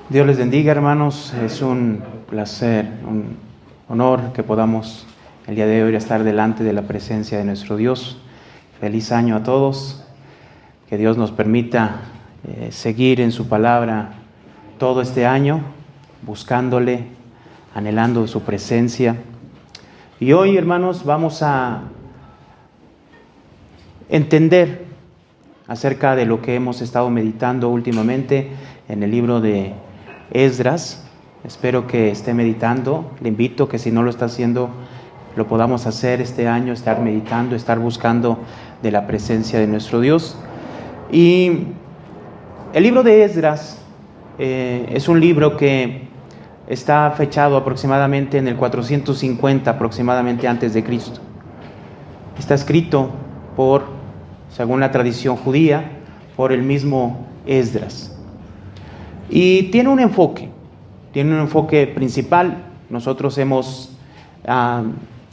Dios les bendiga, hermanos. Es un placer, un honor que podamos el día de hoy estar delante de la presencia de nuestro Dios. Feliz año a todos. Que Dios nos permita seguir en su palabra todo este año, buscándole, anhelando su presencia. Y hoy, hermanos, vamos a entender acerca de lo que hemos estado meditando últimamente en el libro de Esdras. Espero que esté meditando. Le invito que si no lo está haciendo, lo podamos hacer este año, estar meditando, estar buscando de la presencia de nuestro Dios. Y el libro de Esdras es un libro que está fechado aproximadamente en el 450 aproximadamente antes de Cristo. Está escrito según la tradición judía, por el mismo Esdras. Y tiene un enfoque principal. Nosotros hemos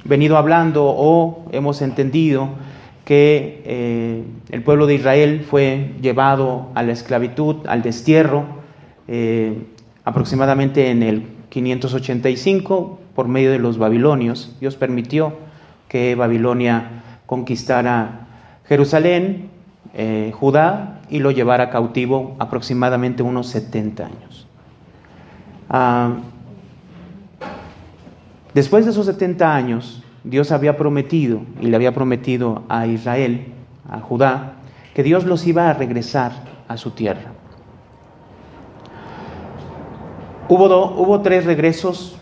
venido hablando o hemos entendido que el pueblo de Israel fue llevado a la esclavitud, al destierro, aproximadamente en el 585 por medio de los babilonios. Dios permitió que Babilonia conquistara Jerusalén, Judá, y lo llevara cautivo aproximadamente unos 70 años. Después de esos 70 años, Dios había prometido, y le había prometido a Israel, a Judá, que Dios los iba a regresar a su tierra. Hubo 3 regresos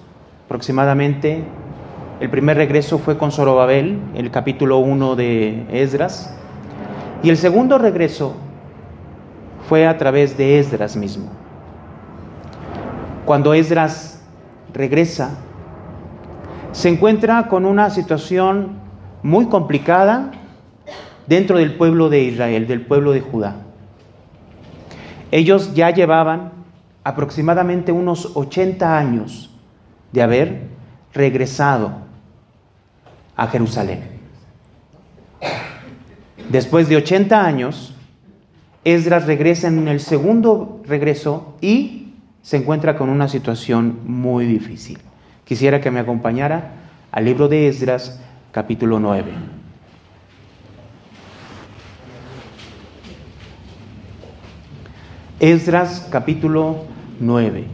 aproximadamente. El primer regreso fue con Zorobabel, el capítulo 1 de Esdras. Y el segundo regreso fue a través de Esdras mismo. Cuando Esdras regresa, se encuentra con una situación muy complicada dentro del pueblo de Israel, del pueblo de Judá. Ellos ya llevaban aproximadamente unos 80 años de haber regresado a Jerusalén. Después de 80 años, Esdras regresa en el segundo regreso y se encuentra con una situación muy difícil. Quisiera que me acompañara al libro de Esdras, capítulo 9. Esdras, capítulo 9.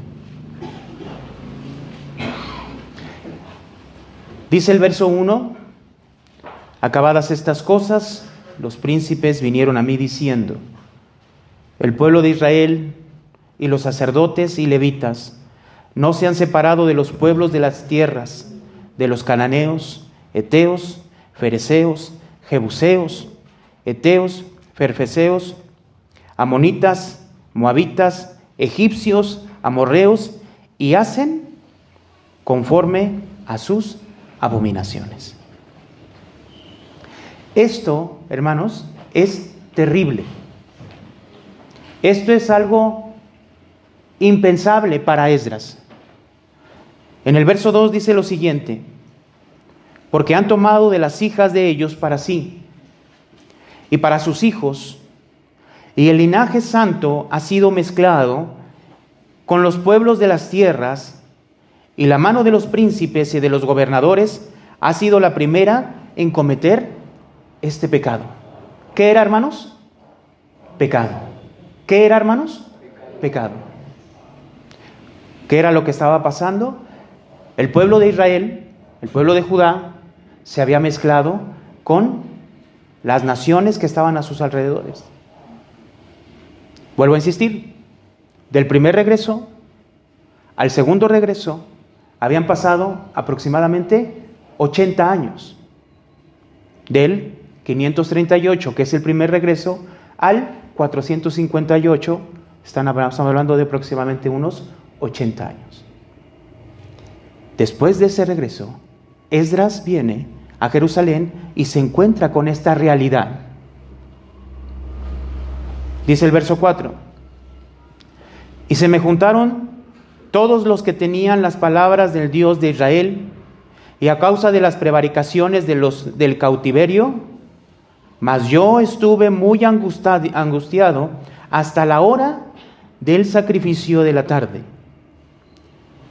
Dice el verso 1: acabadas estas cosas, los príncipes vinieron a mí diciendo: el pueblo de Israel y los sacerdotes y levitas no se han separado de los pueblos de las tierras, de los cananeos, heteos, fereceos, jebuseos, heteos, ferfeseos, amonitas, moabitas, egipcios, amorreos, y hacen conforme a sus abominaciones. Esto, hermanos, es terrible. Esto es algo impensable para Esdras. En el verso 2 dice lo siguiente: porque han tomado de las hijas de ellos para sí y para sus hijos, y el linaje santo ha sido mezclado con los pueblos de las tierras, y la mano de los príncipes y de los gobernadores ha sido la primera en cometer este pecado. ¿Qué era, hermanos? Pecado. ¿Qué era, hermanos? Pecado. ¿Qué era lo que estaba pasando? El pueblo de Israel, el pueblo de Judá, se había mezclado con las naciones que estaban a sus alrededores. Vuelvo a insistir, del primer regreso al segundo regreso habían pasado aproximadamente 80 años. Del 538, que es el primer regreso, al 458, estamos hablando de aproximadamente unos 80 años. Después de ese regreso, Esdras viene a Jerusalén y se encuentra con esta realidad. Dice el verso 4: y se me juntaron todos los que tenían las palabras del Dios de Israel, y a causa de las prevaricaciones del cautiverio, mas yo estuve muy angustiado hasta la hora del sacrificio de la tarde.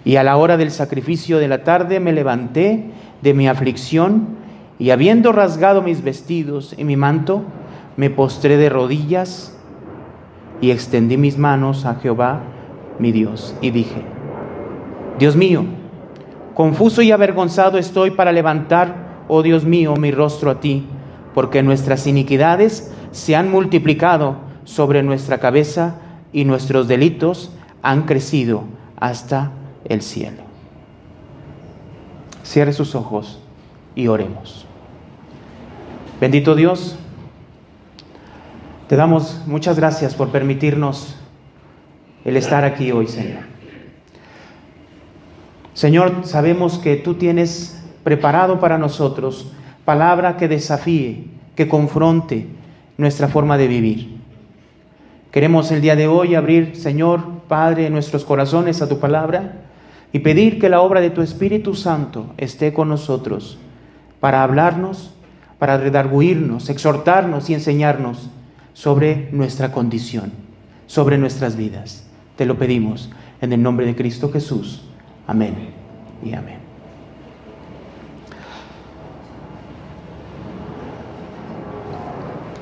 Y a la hora del sacrificio de la tarde me levanté de mi aflicción, y habiendo rasgado mis vestidos y mi manto, me postré de rodillas y extendí mis manos a Jehová mi Dios, y dije: Dios mío, confuso y avergonzado estoy para levantar, oh Dios mío, mi rostro a ti, porque nuestras iniquidades se han multiplicado sobre nuestra cabeza y nuestros delitos han crecido hasta el cielo. Cierre sus ojos y oremos. Bendito Dios, te damos muchas gracias por permitirnos el estar aquí hoy, Señor. Señor, sabemos que tú tienes preparado para nosotros palabra que desafíe, que confronte nuestra forma de vivir. Queremos el día de hoy abrir, Señor, Padre, nuestros corazones a tu palabra y pedir que la obra de tu Espíritu Santo esté con nosotros para hablarnos, para redarguirnos, exhortarnos y enseñarnos sobre nuestra condición, sobre nuestras vidas. Te lo pedimos en el nombre de Cristo Jesús. Amén y amén.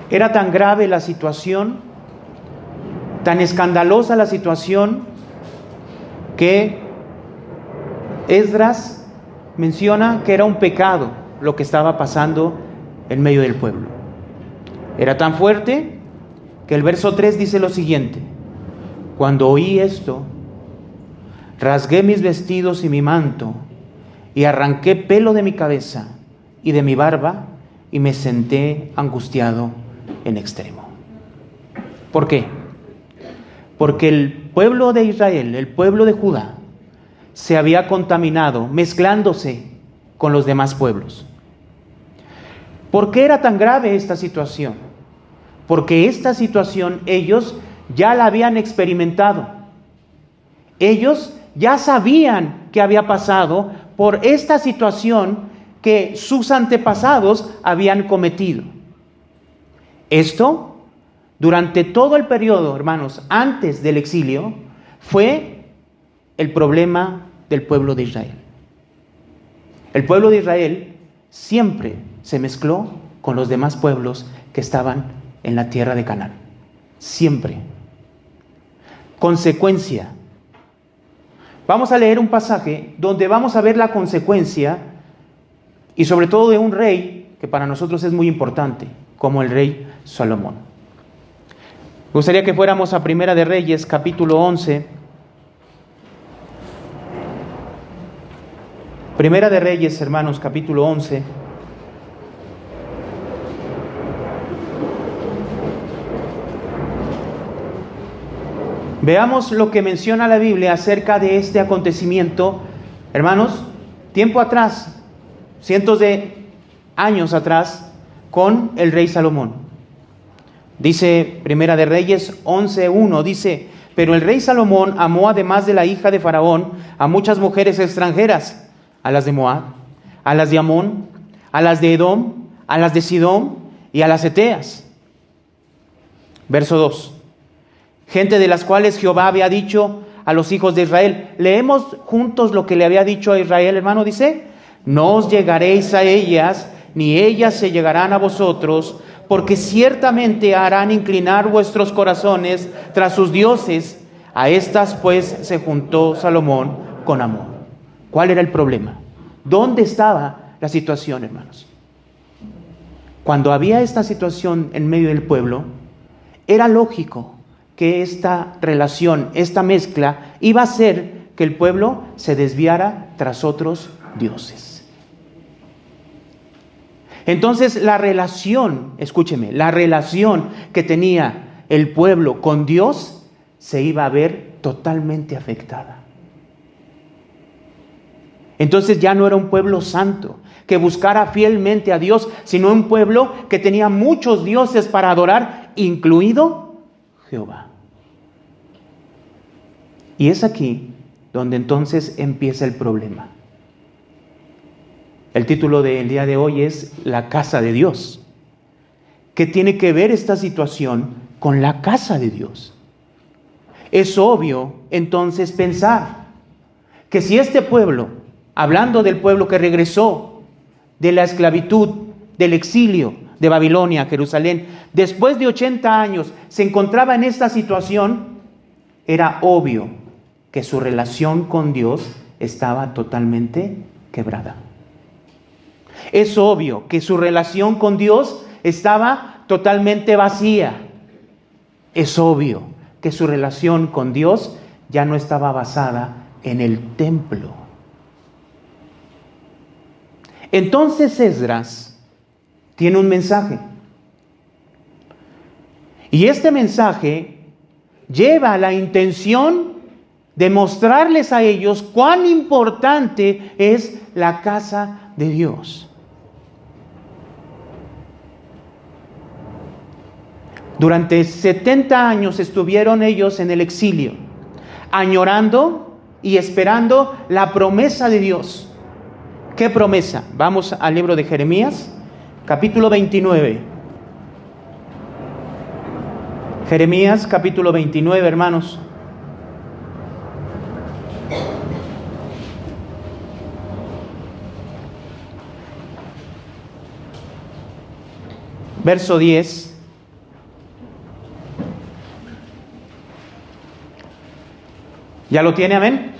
Era tan grave la situación, tan escandalosa la situación, que Esdras menciona que era un pecado lo que estaba pasando en medio del pueblo. Era tan fuerte que el verso 3 dice lo siguiente: cuando oí esto, rasgué mis vestidos y mi manto, y arranqué pelo de mi cabeza y de mi barba, y me senté angustiado en extremo. ¿Por qué? Porque el pueblo de Israel, el pueblo de Judá, se había contaminado, mezclándose con los demás pueblos. ¿Por qué era tan grave esta situación? Porque esta situación ellos ya la habían experimentado. Ellos ya sabían que había pasado por esta situación que sus antepasados habían cometido. Esto, durante todo el periodo, hermanos, antes del exilio, fue el problema del pueblo de Israel. El pueblo de Israel siempre se mezcló con los demás pueblos que estaban en la tierra de Canaán. Siempre. Consecuencia. Vamos a leer un pasaje donde vamos a ver la consecuencia, y sobre todo de un rey que para nosotros es muy importante, como el rey Salomón. Me gustaría que fuéramos a Primera de Reyes, capítulo 11. Primera de Reyes, hermanos, capítulo 11. Veamos lo que menciona la Biblia acerca de este acontecimiento, hermanos, tiempo atrás, cientos de años atrás, con el rey Salomón. Dice Primera de Reyes 11:1, dice: pero el rey Salomón amó, además de la hija de Faraón, a muchas mujeres extranjeras, a las de Moab, a las de Amón, a las de Edom, a las de Sidón y a las eteas. Verso 2: gente de las cuales Jehová había dicho a los hijos de Israel. Leemos juntos lo que le había dicho a Israel, hermano. Dice: no os llegaréis a ellas, ni ellas se llegarán a vosotros, porque ciertamente harán inclinar vuestros corazones tras sus dioses. A estas pues se juntó Salomón con amor. ¿Cuál era el problema? ¿Dónde estaba la situación, hermanos? Cuando había esta situación en medio del pueblo, era lógico que esta relación, esta mezcla, iba a hacer que el pueblo se desviara tras otros dioses. Entonces la relación, escúcheme, la relación que tenía el pueblo con Dios se iba a ver totalmente afectada. Entonces ya no era un pueblo santo que buscara fielmente a Dios, sino un pueblo que tenía muchos dioses para adorar, incluido Jehová. Y es aquí donde entonces empieza el problema. El título del día de hoy es La casa de Dios. ¿Qué tiene que ver esta situación con la casa de Dios? Es obvio entonces pensar que si este pueblo, hablando del pueblo que regresó de la esclavitud, del exilio de Babilonia a Jerusalén, después de 80 años se encontraba en esta situación, era obvio que su relación con Dios estaba totalmente quebrada. Es obvio que su relación con Dios estaba totalmente vacía. Es obvio que su relación con Dios ya no estaba basada en el templo. Entonces Esdras tiene un mensaje. Y este mensaje lleva la intención de mostrarles a ellos cuán importante es la casa de Dios. Durante 70 años estuvieron ellos en el exilio, añorando y esperando la promesa de Dios. ¿Qué promesa? Vamos al libro de Jeremías, capítulo 29. Jeremías, capítulo 29, hermanos. Verso 10. ¿Ya lo tiene? Amén.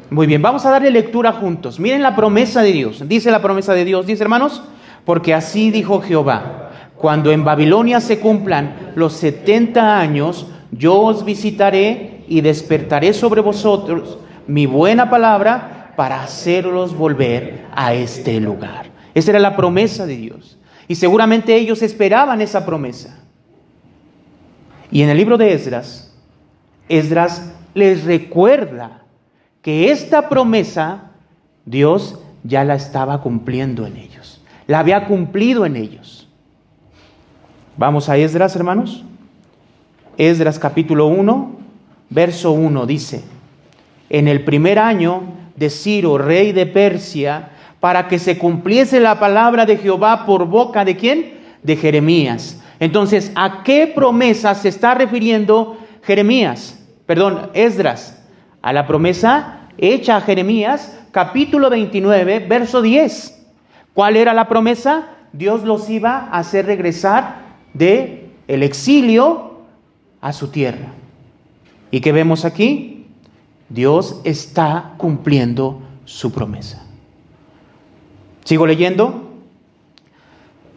Muy bien, vamos a darle lectura juntos. Miren la promesa de Dios. Dice la promesa de Dios, dice hermanos, porque así dijo Jehová, cuando en Babilonia se cumplan los 70 años, yo os visitaré y despertaré sobre vosotros mi buena palabra para hacerlos volver a este lugar. Esa era la promesa de Dios. Y seguramente ellos esperaban esa promesa. Y en el libro de Esdras, Esdras les recuerda que esta promesa Dios ya la estaba cumpliendo en ellos. La había cumplido en ellos. Vamos a Esdras, hermanos. Esdras capítulo 1, verso 1 dice: en el primer año de Ciro, rey de Persia, para que se cumpliese la palabra de Jehová por boca ¿de quién? De Jeremías. Entonces, ¿a qué promesa se está refiriendo Esdras? A la promesa hecha a Jeremías, capítulo 29, verso 10. ¿Cuál era la promesa? Dios los iba a hacer regresar de el exilio a su tierra. ¿Y qué vemos aquí? Dios está cumpliendo su promesa. Sigo leyendo.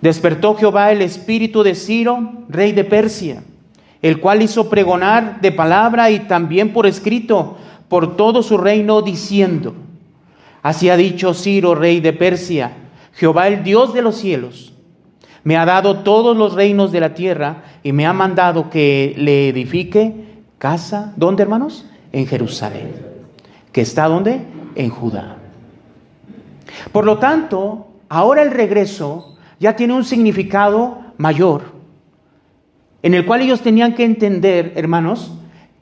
Despertó Jehová el espíritu de Ciro, rey de Persia, el cual hizo pregonar de palabra y también por escrito por todo su reino, diciendo: así ha dicho Ciro, rey de Persia, Jehová el Dios de los cielos, me ha dado todos los reinos de la tierra y me ha mandado que le edifique casa. ¿Dónde, hermanos? En Jerusalén. ¿Que está dónde? En Judá. Por lo tanto, ahora el regreso ya tiene un significado mayor, en el cual ellos tenían que entender, hermanos,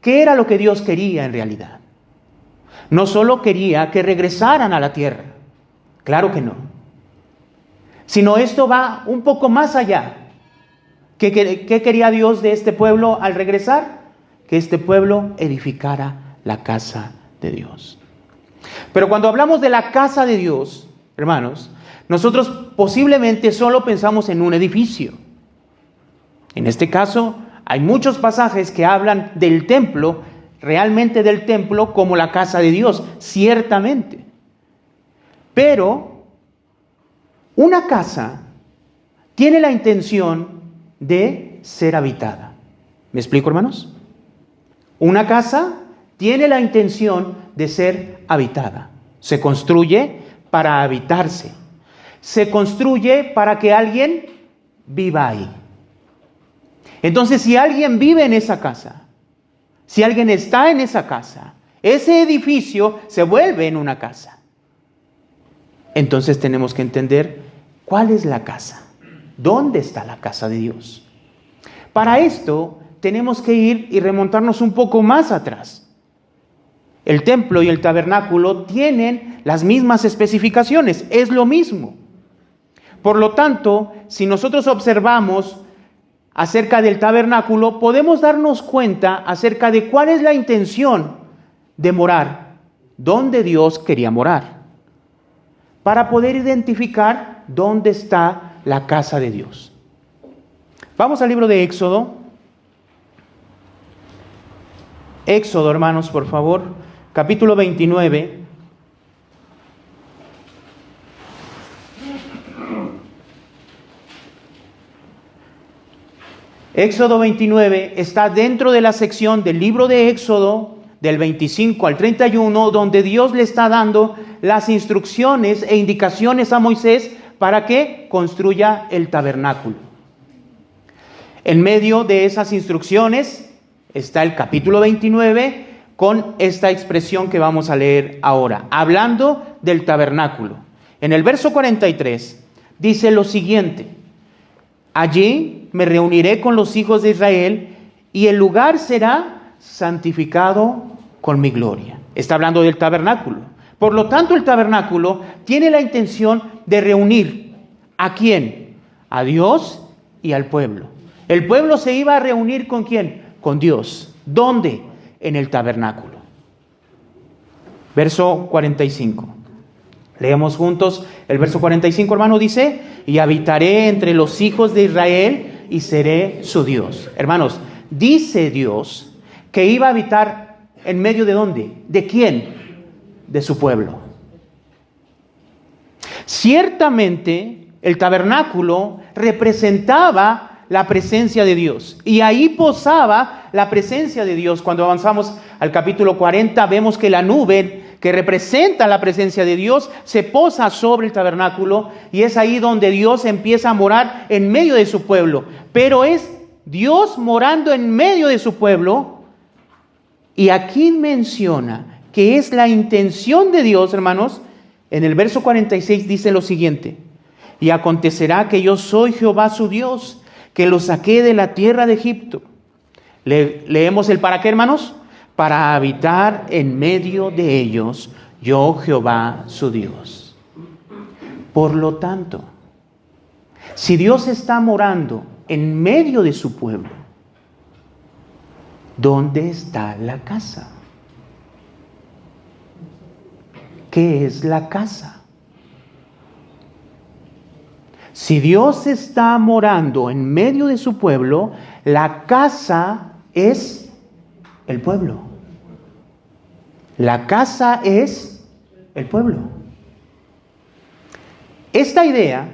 qué era lo que Dios quería en realidad. No solo quería que regresaran a la tierra, claro que no, sino esto va un poco más allá. ¿Qué quería Dios de este pueblo al regresar? Que este pueblo edificara la casa de Dios. Pero cuando hablamos de la casa de Dios, hermanos, nosotros posiblemente solo pensamos en un edificio. En este caso, hay muchos pasajes que hablan del templo, realmente del templo, como la casa de Dios, ciertamente. Pero una casa tiene la intención de ser habitada. ¿Me explico, hermanos? Una casa tiene la intención de ser habitada. Se construye para habitarse. Se construye para que alguien viva ahí. Entonces, si alguien vive en esa casa, si alguien está en esa casa, ese edificio se vuelve en una casa. Entonces tenemos que entender cuál es la casa, dónde está la casa de Dios. Para esto tenemos que ir y remontarnos un poco más atrás. El templo y el tabernáculo tienen las mismas especificaciones, es lo mismo. Por lo tanto, si nosotros observamos acerca del tabernáculo, podemos darnos cuenta acerca de cuál es la intención de morar, dónde Dios quería morar, para poder identificar dónde está la casa de Dios. Vamos al libro de Éxodo. Éxodo, hermanos, por favor, capítulo 29. Éxodo 29 está dentro de la sección del libro de Éxodo, del 25 al 31, donde Dios le está dando las instrucciones e indicaciones a Moisés para que construya el tabernáculo. En medio de esas instrucciones está el capítulo 29 con esta expresión que vamos a leer ahora, hablando del tabernáculo. En el verso 43 dice lo siguiente: allí me reuniré con los hijos de Israel y el lugar será santificado con mi gloria. Está hablando del tabernáculo. Por lo tanto, el tabernáculo tiene la intención de reunir ¿a quién? A Dios y al pueblo. El pueblo se iba a reunir ¿con quién? Con Dios. ¿Dónde? En el tabernáculo. Verso 45. Leemos juntos el verso 45, hermano, dice: y habitaré entre los hijos de Israel y seré su Dios. Hermanos, dice Dios que iba a habitar en medio de ¿dónde? ¿De quién? De su pueblo. Ciertamente, el tabernáculo representaba la presencia de Dios. Y ahí posaba la presencia de Dios. Cuando avanzamos al capítulo 40, vemos que la nube que representa la presencia de Dios se posa sobre el tabernáculo, y es ahí donde Dios empieza a morar en medio de su pueblo. Pero es Dios morando en medio de su pueblo, y aquí menciona que es la intención de Dios, hermanos. En el verso 46 dice lo siguiente: y acontecerá que yo soy Jehová su Dios, que los saqué de la tierra de Egipto. Leemos el para qué, hermanos. Para habitar en medio de ellos, yo Jehová su Dios. Por lo tanto, si Dios está morando en medio de su pueblo, ¿dónde está la casa? ¿Qué es la casa? Si Dios está morando en medio de su pueblo, la casa es el pueblo. La casa es el pueblo. Esta idea,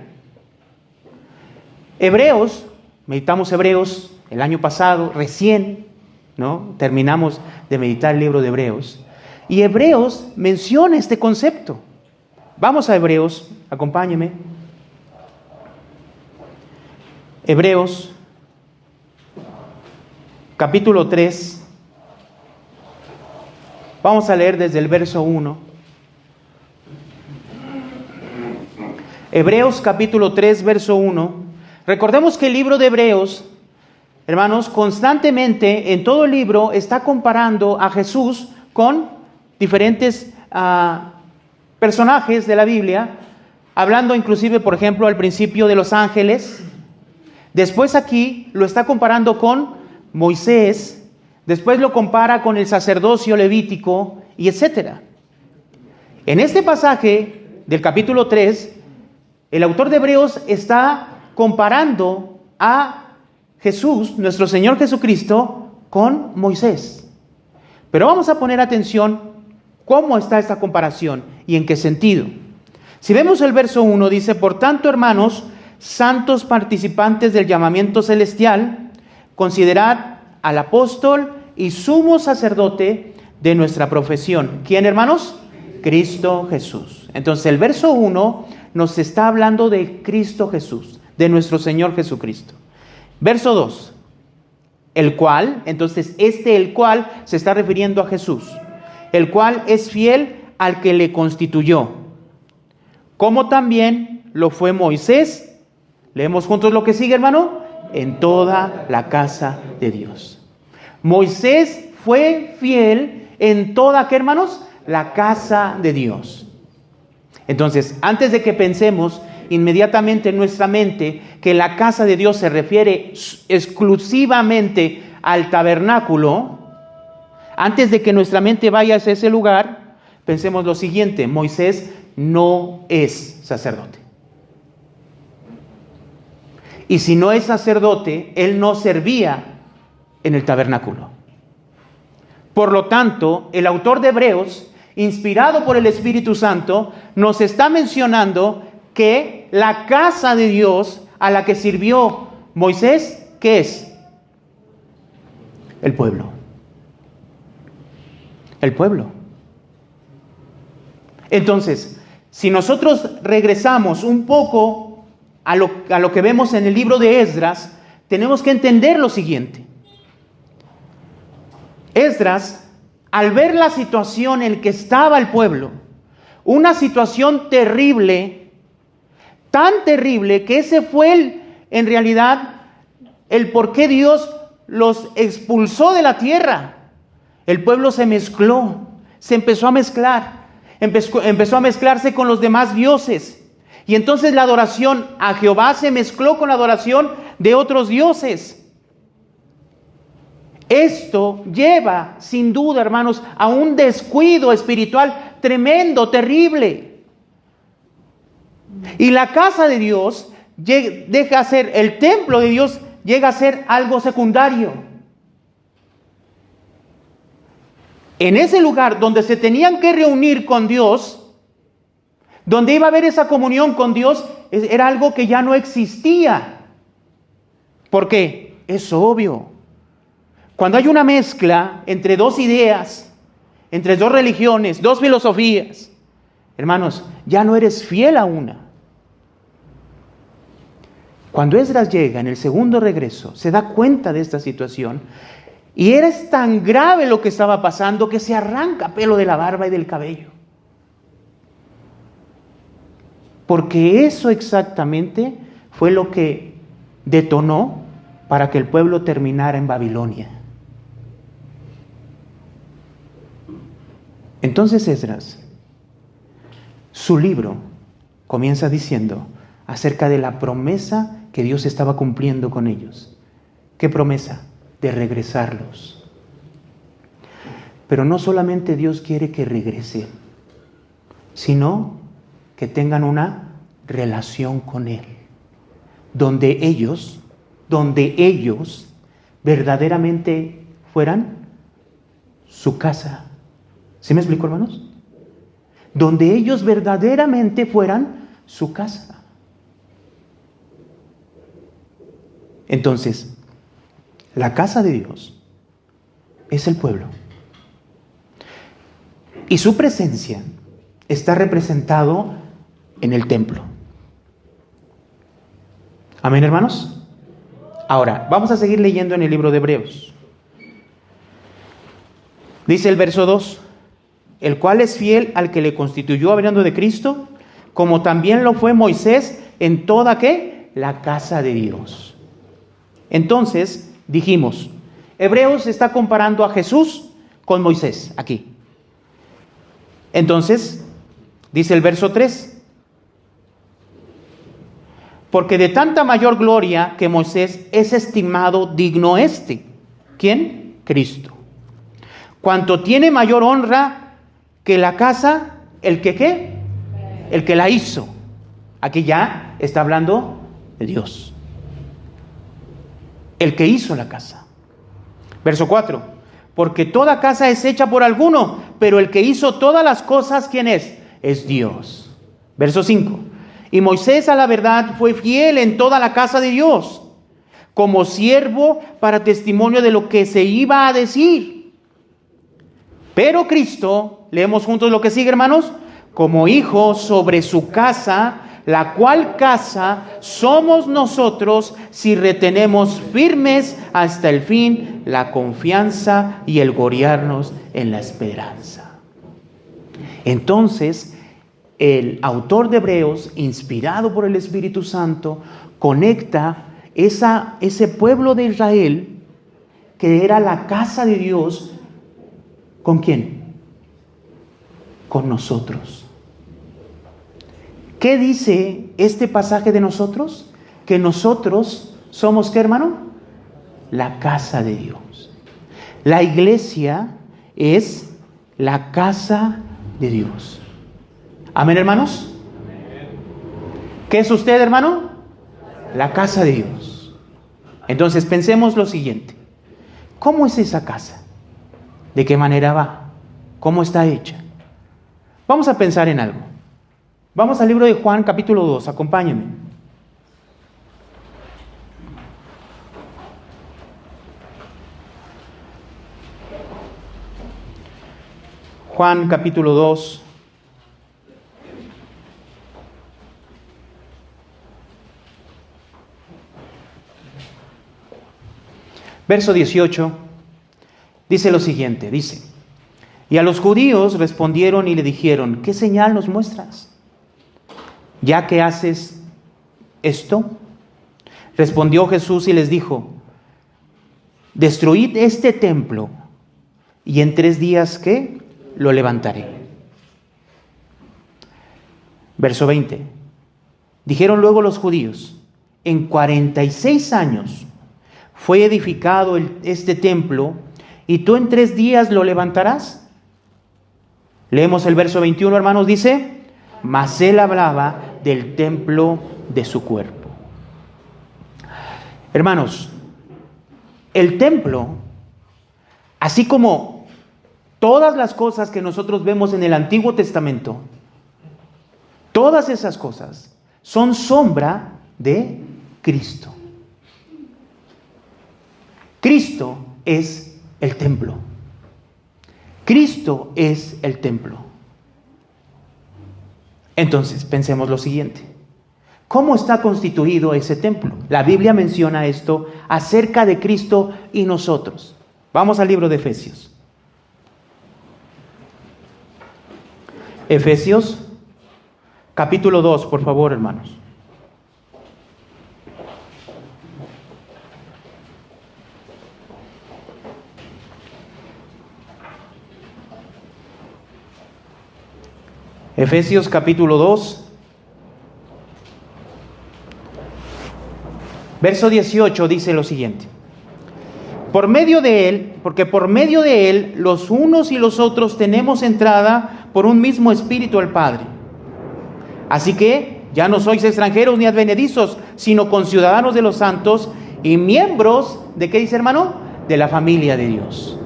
meditamos Hebreos el año pasado, recién, ¿no? Terminamos de meditar el libro de Hebreos. Y Hebreos menciona este concepto. Vamos a Hebreos, acompáñeme. Hebreos, capítulo 3. Vamos a leer desde el verso 1. Hebreos capítulo 3, verso 1. Recordemos que el libro de Hebreos, hermanos, constantemente en todo el libro está comparando a Jesús con diferentes personajes de la Biblia, hablando inclusive, por ejemplo, al principio de los ángeles. Después aquí lo está comparando con Moisés. Después lo compara con el sacerdocio levítico y etcétera. En este pasaje del capítulo 3, el autor de Hebreos está comparando a Jesús, nuestro Señor Jesucristo, con Moisés. Pero vamos a poner atención cómo está esta comparación y en qué sentido. Si vemos el verso 1, dice: por tanto, hermanos, santos participantes del llamamiento celestial, considerad al apóstol y sumo sacerdote de nuestra profesión. ¿Quién, hermanos? Cristo Jesús. Entonces el verso 1 nos está hablando de Cristo Jesús, de nuestro Señor Jesucristo. Verso 2, el cual, entonces el cual se está refiriendo a Jesús, el cual es fiel al que le constituyó, como también lo fue Moisés. Leemos juntos lo que sigue, hermano. En toda la casa de Dios. Moisés fue fiel en toda, ¿qué, hermanos? La casa de Dios. Entonces, antes de que pensemos inmediatamente en nuestra mente que la casa de Dios se refiere exclusivamente al tabernáculo, antes de que nuestra mente vaya hacia ese lugar, pensemos lo siguiente: Moisés no es sacerdote. Y si no es sacerdote, él no servía en el tabernáculo. Por lo tanto, el autor de Hebreos, inspirado por el Espíritu Santo, nos está mencionando que la casa de Dios a la que sirvió Moisés, ¿qué es? El pueblo. El pueblo. Entonces, si nosotros regresamos un poco a lo que vemos en el libro de Esdras, tenemos que entender lo siguiente. Esdras, al ver la situación en que estaba el pueblo, una situación terrible, tan terrible que ese fue en realidad el por qué Dios los expulsó de la tierra. El pueblo se mezcló, se empezó a mezclar, empezó a mezclarse con los demás dioses. Y entonces la adoración a Jehová se mezcló con la adoración de otros dioses. Esto lleva, sin duda, hermanos, a un descuido espiritual tremendo, terrible. Y la casa de Dios deja de ser, el templo de Dios llega a ser algo secundario. En ese lugar donde se tenían que reunir con Dios, donde iba a haber esa comunión con Dios, era algo que ya no existía. ¿Por qué? Es obvio. Cuando hay una mezcla entre dos ideas, entre dos religiones, dos filosofías, hermanos, ya no eres fiel a una. Cuando Esdras llega en el segundo regreso, se da cuenta de esta situación y era tan grave lo que estaba pasando que se arranca pelo de la barba y del cabello. Porque eso exactamente fue lo que detonó para que el pueblo terminara en Babilonia. Entonces Esdras, su libro comienza diciendo acerca de la promesa que Dios estaba cumpliendo con ellos. ¿Qué promesa? De regresarlos. Pero no solamente Dios quiere que regresen, sino que tengan una relación con Él, donde ellos verdaderamente fueran su casa. ¿Sí me explico, hermanos? Donde ellos verdaderamente fueran su casa. Entonces, la casa de Dios es el pueblo. Y su presencia está representado en el templo. ¿Amén, hermanos? Ahora, vamos a seguir leyendo en el libro de Hebreos. Dice el verso 2: el cual es fiel al que le constituyó, hablando de Cristo, como también lo fue Moisés en toda, ¿qué? La casa de Dios. Entonces, dijimos, Hebreos está comparando a Jesús con Moisés, aquí. Entonces, dice el verso 3, porque de tanta mayor gloria que Moisés es estimado digno este. ¿Quién? Cristo. Cuanto tiene mayor honra que la casa, ¿el que qué? El que la hizo. Aquí ya está hablando de Dios. El que hizo la casa. Verso 4. Porque toda casa es hecha por alguno, pero el que hizo todas las cosas, ¿quién es? Es Dios. Verso 5. Y Moisés a la verdad fue fiel en toda la casa de Dios, como siervo para testimonio de lo que se iba a decir. Pero Cristo, leemos juntos lo que sigue, hermanos, como hijo sobre su casa, la cual casa somos nosotros si retenemos firmes hasta el fin la confianza y el gloriarnos en la esperanza. Entonces, el autor de Hebreos, inspirado por el Espíritu Santo, conecta ese pueblo de Israel, que era la casa de Dios, ¿con quién? Con nosotros. ¿Qué dice este pasaje de nosotros? Que nosotros somos, ¿qué, hermano? La casa de Dios. La iglesia es la casa de Dios. Amén, hermanos. ¿Qué es usted, hermano? La casa de Dios. Entonces pensemos lo siguiente. ¿Cómo es esa casa? ¿De qué manera va? ¿Cómo está hecha? Vamos a pensar en algo. Vamos al libro de Juan, capítulo 2. Acompáñenme. Juan, capítulo 2. Verso 18. Dice lo siguiente, dice: y a los judíos respondieron y le dijeron: ¿qué señal nos muestras, ya que haces esto? Respondió Jesús y les dijo: destruid este templo, y en 3 días, ¿qué? Lo levantaré. Verso 20. Dijeron luego los judíos: en 46 años fue edificado este templo, ¿y tú en 3 días lo levantarás? Leemos el verso 21, hermanos, dice: mas él hablaba del templo de su cuerpo. Hermanos, el templo, así como todas las cosas que nosotros vemos en el Antiguo Testamento, todas esas cosas son sombra de Cristo. Cristo es el templo. Cristo es el templo. Entonces, pensemos lo siguiente. ¿Cómo está constituido ese templo? La Biblia menciona esto acerca de Cristo y nosotros. Vamos al libro de Efesios. Efesios, capítulo 2, por favor, hermanos. Efesios capítulo 2, verso 18 dice lo siguiente: por medio de él, porque por medio de él los unos y los otros tenemos entrada por un mismo espíritu al Padre. Así que ya no sois extranjeros ni advenedizos, sino conciudadanos de los santos y miembros, ¿de qué dice, hermano? De la familia de Dios.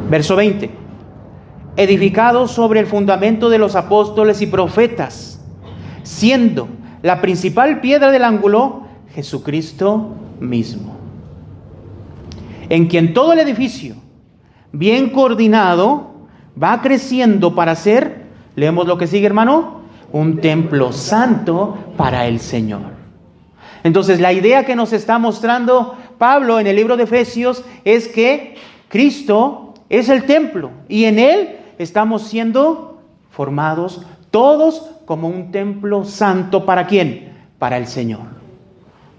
Verso 20. Edificados sobre el fundamento de los apóstoles y profetas, siendo la principal piedra del ángulo Jesucristo mismo, en quien todo el edificio, bien coordinado, va creciendo para ser, leemos lo que sigue, hermano, un templo santo para el Señor. Entonces, la idea que nos está mostrando Pablo en el libro de Efesios es que Cristo es el templo y en él estamos siendo formados todos como un templo santo. ¿Para quién? Para el Señor.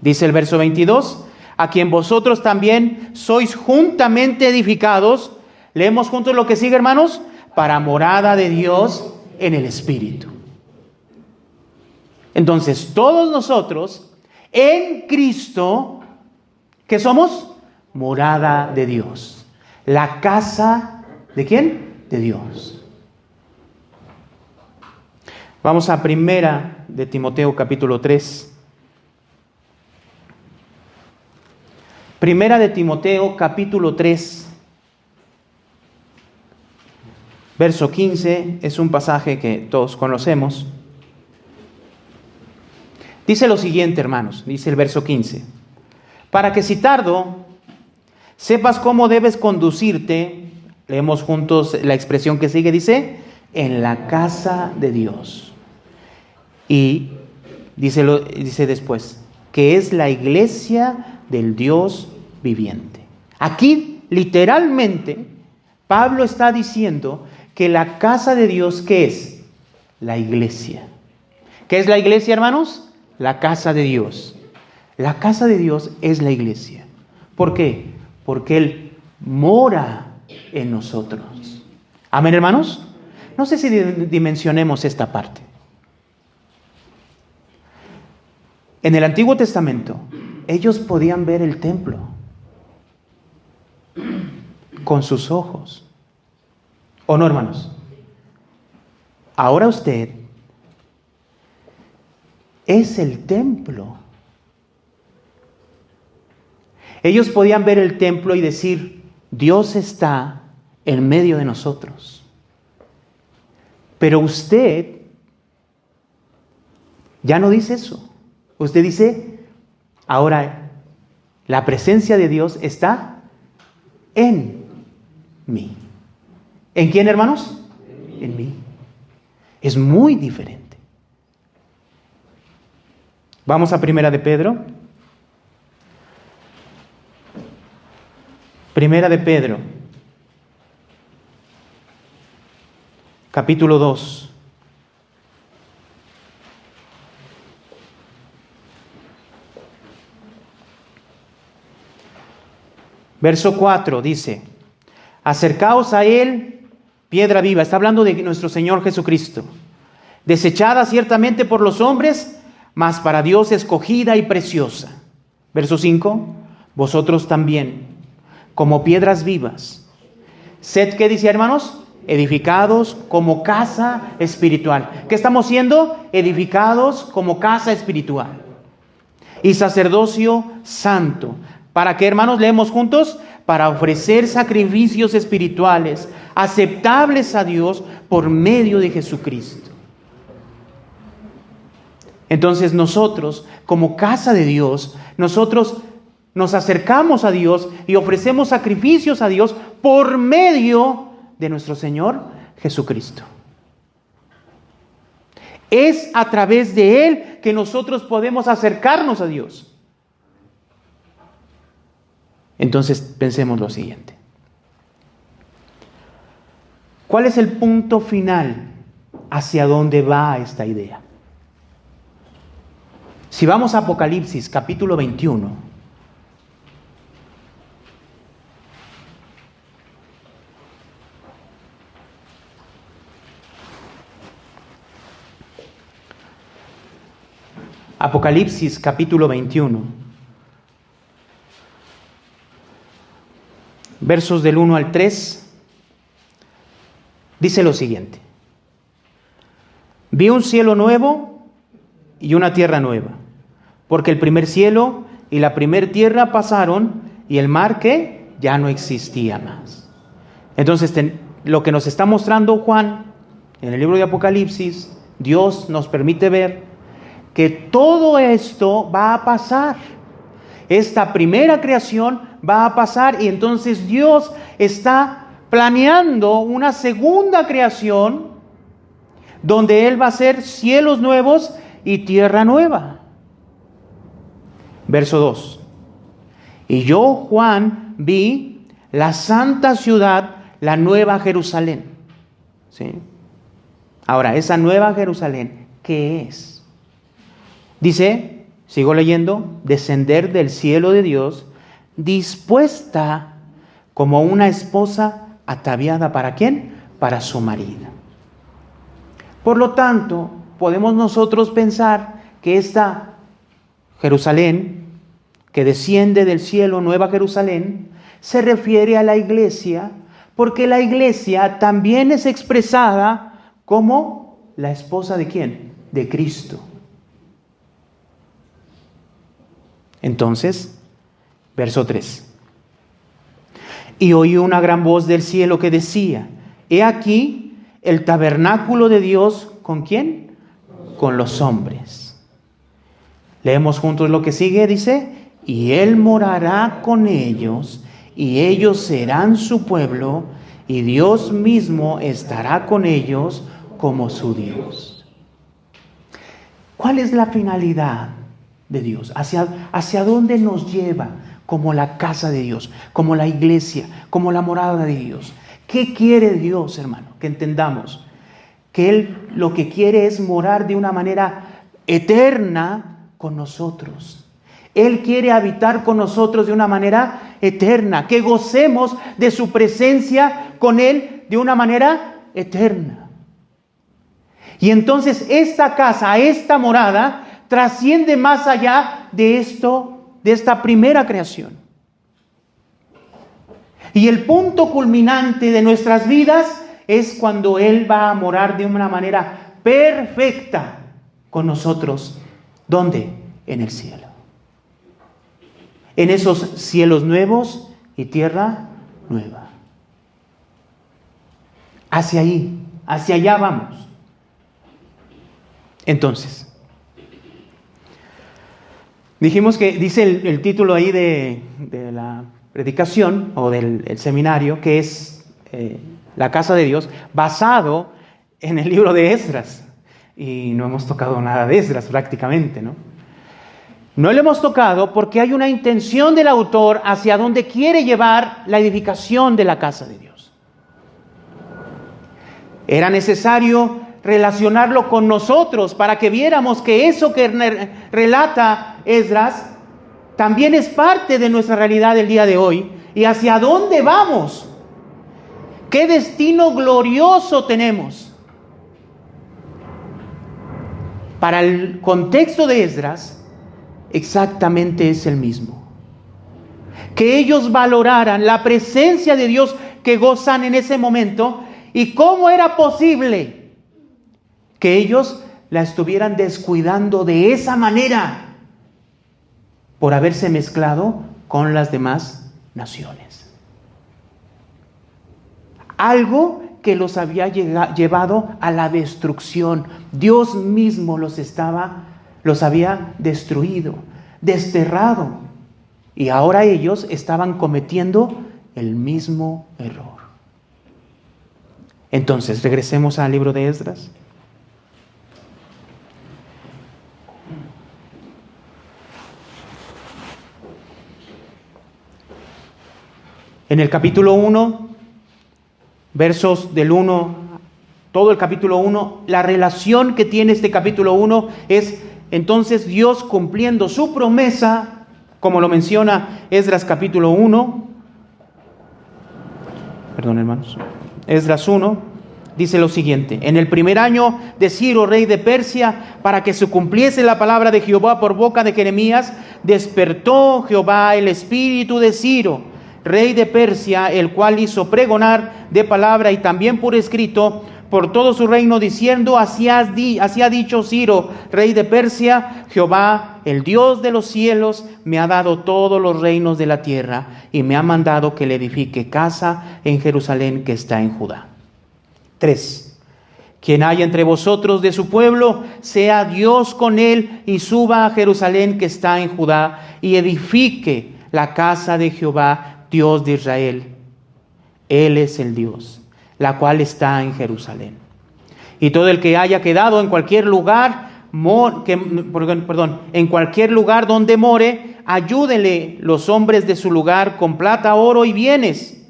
Dice el verso 22, a quien vosotros también sois juntamente edificados. Leemos juntos lo que sigue, hermanos: para morada de Dios en el Espíritu. Entonces, todos nosotros en Cristo, ¿qué somos? Morada de Dios. La casa, ¿de quién? De Dios. Vamos a primera de Timoteo capítulo 3. Primera de Timoteo capítulo 3. Verso 15, es un pasaje que todos conocemos. Dice lo siguiente, hermanos, dice el verso 15: para que si tardo, sepas cómo debes conducirte. Leemos juntos la expresión que sigue, dice: en la casa de Dios. Y dice después, que es la iglesia del Dios viviente. Aquí, literalmente, Pablo está diciendo que la casa de Dios, ¿qué es? La iglesia. ¿Qué es la iglesia, hermanos? La casa de Dios. La casa de Dios es la iglesia. ¿Por qué? Porque Él mora en nosotros. Amén, hermanos. No sé si dimensionemos esta parte. En el Antiguo Testamento, ellos podían ver el templo con sus ojos. ¿O no, hermanos? Ahora usted es el templo. Ellos podían ver el templo y decir, Dios está en medio de nosotros. Pero usted ya no dice eso. Usted dice, ahora la presencia de Dios está en mí. ¿En quién, hermanos? En mí. Es muy diferente. Vamos a Primera de Pedro. Primera de Pedro, capítulo 2. Verso 4 dice, acercaos a Él, piedra viva. Está hablando de nuestro Señor Jesucristo. Desechada ciertamente por los hombres, mas para Dios escogida y preciosa. Verso 5, vosotros también, como piedras vivas. Sed, ¿qué dice, hermanos? Edificados como casa espiritual. ¿Qué estamos siendo? Edificados como casa espiritual. Y sacerdocio santo. ¿Para qué, hermanos? Leemos juntos. Para ofrecer sacrificios espirituales aceptables a Dios por medio de Jesucristo. Entonces nosotros, como casa de Dios, nosotros nos acercamos a Dios y ofrecemos sacrificios a Dios por medio de nuestro Señor Jesucristo. Es a través de Él que nosotros podemos acercarnos a Dios. Entonces pensemos lo siguiente. ¿Cuál es el punto final hacia dónde va esta idea? Si vamos a Apocalipsis capítulo 21, Apocalipsis capítulo 21, versos del 1 al 3, dice lo siguiente. Vi un cielo nuevo y una tierra nueva, porque el primer cielo y la primer tierra pasaron y el mar que ya no existía más. Entonces lo que nos está mostrando Juan en el libro de Apocalipsis, Dios nos permite ver que todo esto va a pasar. Esta primera creación va a pasar y entonces Dios está planeando una segunda creación donde Él va a hacer cielos nuevos y tierra nueva. Verso 2. Y yo, Juan, vi la santa ciudad, la nueva Jerusalén. ¿Sí? Ahora, esa nueva Jerusalén, ¿qué es? Dice, sigo leyendo, descender del cielo de Dios, dispuesta como una esposa ataviada, ¿para quién? Para su marido. Por lo tanto, podemos nosotros pensar que esta Jerusalén, que desciende del cielo, Nueva Jerusalén, se refiere a la iglesia, porque la iglesia también es expresada como la esposa ¿de quién? De Cristo. Entonces, verso 3. Y oí una gran voz del cielo que decía, he aquí el tabernáculo de Dios, ¿con quién? Con los hombres. Leemos juntos lo que sigue, dice, y Él morará con ellos, y ellos serán su pueblo, y Dios mismo estará con ellos como su Dios. ¿Cuál es la finalidad de Dios? ¿Hacia dónde nos lleva como la casa de Dios, como la iglesia, como la morada de Dios? ¿Qué quiere Dios, hermano? Que entendamos que Él lo que quiere es morar de una manera eterna con nosotros. Él quiere habitar con nosotros de una manera eterna, que gocemos de su presencia con Él de una manera eterna. Y entonces esta casa, esta morada, trasciende más allá de esto, de esta primera creación. Y el punto culminante de nuestras vidas es cuando Él va a morar de una manera perfecta con nosotros. ¿Dónde? En el cielo. En esos cielos nuevos y tierra nueva. Hacia ahí, hacia allá vamos. Entonces, dijimos que dice el título ahí de la predicación o del seminario, que es la casa de Dios, basado en el libro de Esdras. Y no hemos tocado nada de Esdras prácticamente, ¿no? No lo hemos tocado porque hay una intención del autor hacia donde quiere llevar la edificación de la casa de Dios. Era necesario relacionarlo con nosotros para que viéramos que eso que relata Esdras también es parte de nuestra realidad del día de hoy. ¿Y hacia dónde vamos? ¿Qué destino glorioso tenemos? Para el contexto de Esdras, exactamente es el mismo. Que ellos valoraran la presencia de Dios que gozan en ese momento y cómo era posible que ellos la estuvieran descuidando de esa manera por haberse mezclado con las demás naciones. Algo que los había llevado a la destrucción. Dios mismo los había destruido, desterrado. Y ahora ellos estaban cometiendo el mismo error. Entonces, regresemos al libro de Esdras. En el capítulo 1, versos del 1, todo el capítulo 1, la relación que tiene este capítulo 1 es entonces Dios cumpliendo su promesa, como lo menciona Esdras capítulo 1. Perdón, hermanos. Esdras 1 dice lo siguiente: en el primer año de Ciro, rey de Persia, para que se cumpliese la palabra de Jehová por boca de Jeremías, despertó Jehová el espíritu de Ciro, rey de Persia, el cual hizo pregonar de palabra y también por escrito por todo su reino, diciendo: así ha dicho Ciro, rey de Persia, Jehová, el Dios de los cielos, me ha dado todos los reinos de la tierra y me ha mandado que le edifique casa en Jerusalén que está en Judá. 3. Quien haya entre vosotros de su pueblo, sea Dios con él y suba a Jerusalén que está en Judá y edifique la casa de Jehová, Dios de Israel. Él es el Dios, la cual está en Jerusalén. Y todo el que haya quedado en cualquier lugar, en cualquier lugar donde more, ayúdenle los hombres de su lugar con plata, oro y bienes,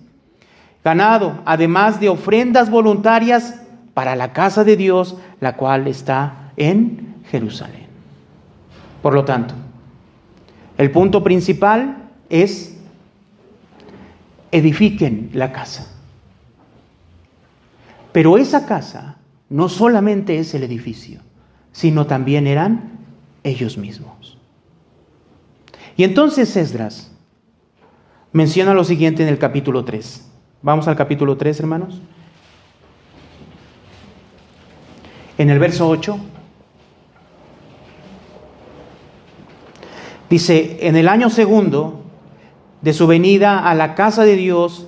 ganado, además de ofrendas voluntarias para la casa de Dios, la cual está en Jerusalén. Por lo tanto, el punto principal es: edifiquen la casa. Pero esa casa no solamente es el edificio, sino también eran ellos mismos. Y entonces Esdras menciona lo siguiente en el capítulo 3. Vamos al capítulo 3, hermanos. En el verso 8 dice: en el año segundo de su venida a la casa de Dios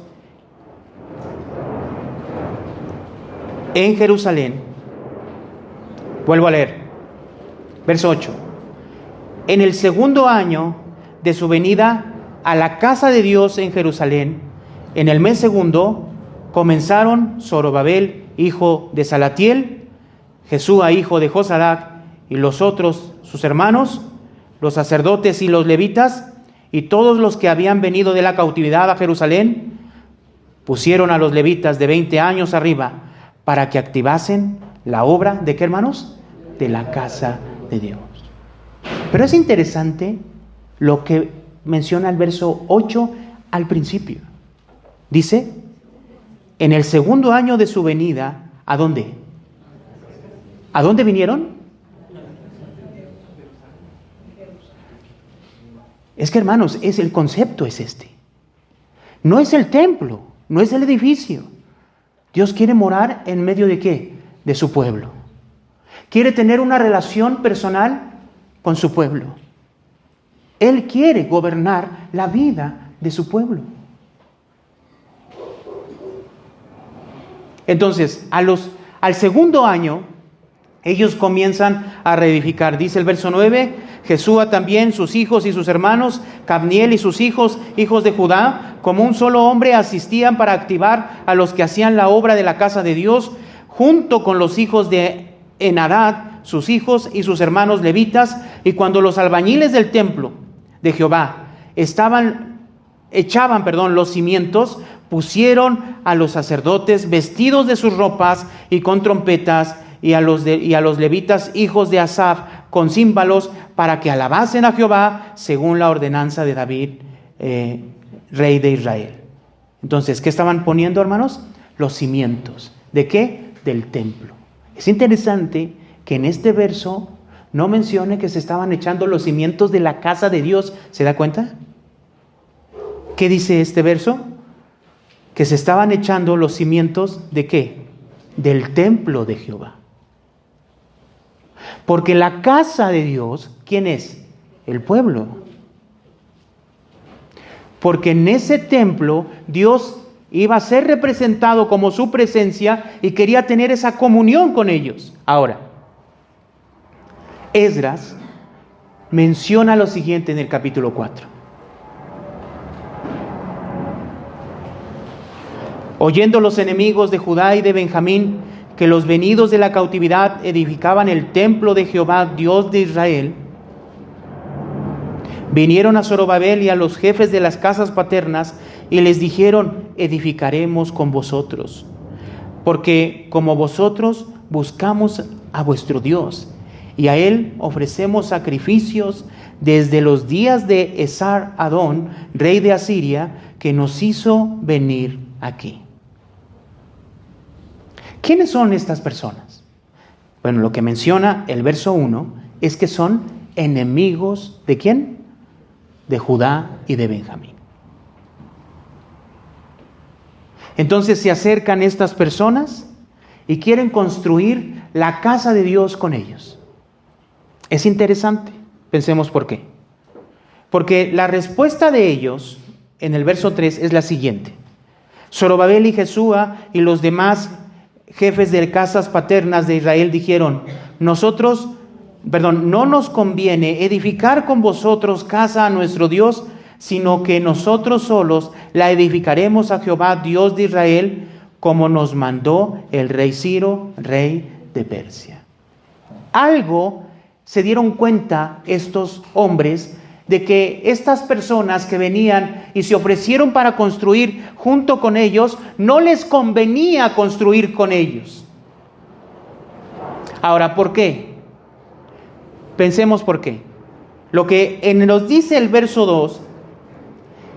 en Jerusalén. Vuelvo a leer. Verso 8. En el segundo año de su venida a la casa de Dios en Jerusalén, en el mes segundo, comenzaron Zorobabel, hijo de Salatiel, Jesúa, hijo de Josadac, y los otros, sus hermanos, los sacerdotes y los levitas, y todos los que habían venido de la cautividad a Jerusalén, pusieron a los levitas de 20 años arriba para que activasen la obra de ¿qué, hermanos? De la casa de Dios. Pero es interesante lo que menciona el verso 8 al principio. Dice: en el segundo año de su venida, ¿a dónde? ¿A dónde vinieron? Es que, hermanos, el concepto es este. No es el templo, no es el edificio. Dios quiere morar en medio de ¿qué? De su pueblo. Quiere tener una relación personal con su pueblo. Él quiere gobernar la vida de su pueblo. Entonces, al segundo año, ellos comienzan a reedificar. Dice el verso 9, Jesúa también, sus hijos y sus hermanos, Cadmiel y sus hijos, hijos de Judá, como un solo hombre asistían para activar a los que hacían la obra de la casa de Dios, junto con los hijos de Enadad, sus hijos y sus hermanos levitas. Y cuando los albañiles del templo de Jehová echaban los cimientos, pusieron a los sacerdotes vestidos de sus ropas y con trompetas, y a los levitas, hijos de Asaf, con címbalos, para que alabasen a Jehová según la ordenanza de David, rey de Israel. Entonces, ¿qué estaban poniendo, hermanos? Los cimientos. ¿De qué? Del templo. Es interesante que en este verso no mencione que se estaban echando los cimientos de la casa de Dios. ¿Se da cuenta? ¿Qué dice este verso? Que se estaban echando los cimientos ¿de qué? Del templo de Jehová. Porque la casa de Dios, ¿quién es? El pueblo. Porque en ese templo Dios iba a ser representado como su presencia y quería tener esa comunión con ellos. Ahora, Esdras menciona lo siguiente en el capítulo 4. Oyendo los enemigos de Judá y de Benjamín que los venidos de la cautividad edificaban el templo de Jehová, Dios de Israel, vinieron a Zorobabel y a los jefes de las casas paternas y les dijeron: edificaremos con vosotros, porque como vosotros buscamos a vuestro Dios, y a él ofrecemos sacrificios desde los días de Esar-Adón, rey de Asiria, que nos hizo venir aquí. ¿Quiénes son estas personas? Bueno, lo que menciona el verso 1 es que son enemigos ¿de quién? De Judá y de Benjamín. Entonces se acercan estas personas y quieren construir la casa de Dios con ellos. Es interesante, pensemos por qué. Porque la respuesta de ellos en el verso 3 es la siguiente: Zorobabel y Jesúa y los demás jefes de casas paternas de Israel dijeron: no nos conviene edificar con vosotros casa a nuestro Dios, sino que nosotros solos la edificaremos a Jehová, Dios de Israel, como nos mandó el rey Ciro, rey de Persia. Algo se dieron cuenta estos hombres de que estas personas que venían y se ofrecieron para construir junto con ellos, no les convenía construir con ellos. Ahora, ¿por qué? Pensemos por qué. Lo que nos dice el verso 2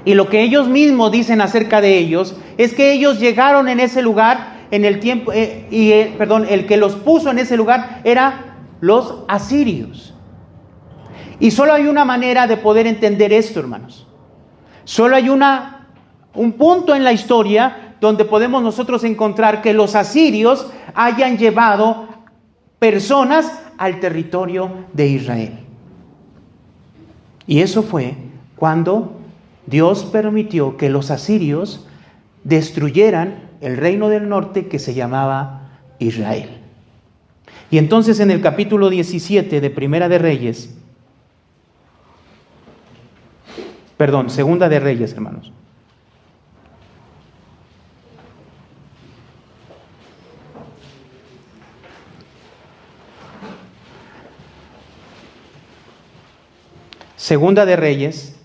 y lo que ellos mismos dicen acerca de ellos es que ellos llegaron en ese lugar en el tiempo el que los puso en ese lugar era los asirios. Y solo hay una manera de poder entender esto, hermanos. Solo hay un punto en la historia donde podemos nosotros encontrar que los asirios hayan llevado personas al territorio de Israel. Y eso fue cuando Dios permitió que los asirios destruyeran el reino del norte que se llamaba Israel. Y entonces en el capítulo 17 de Segunda de Reyes, hermanos. Segunda de Reyes.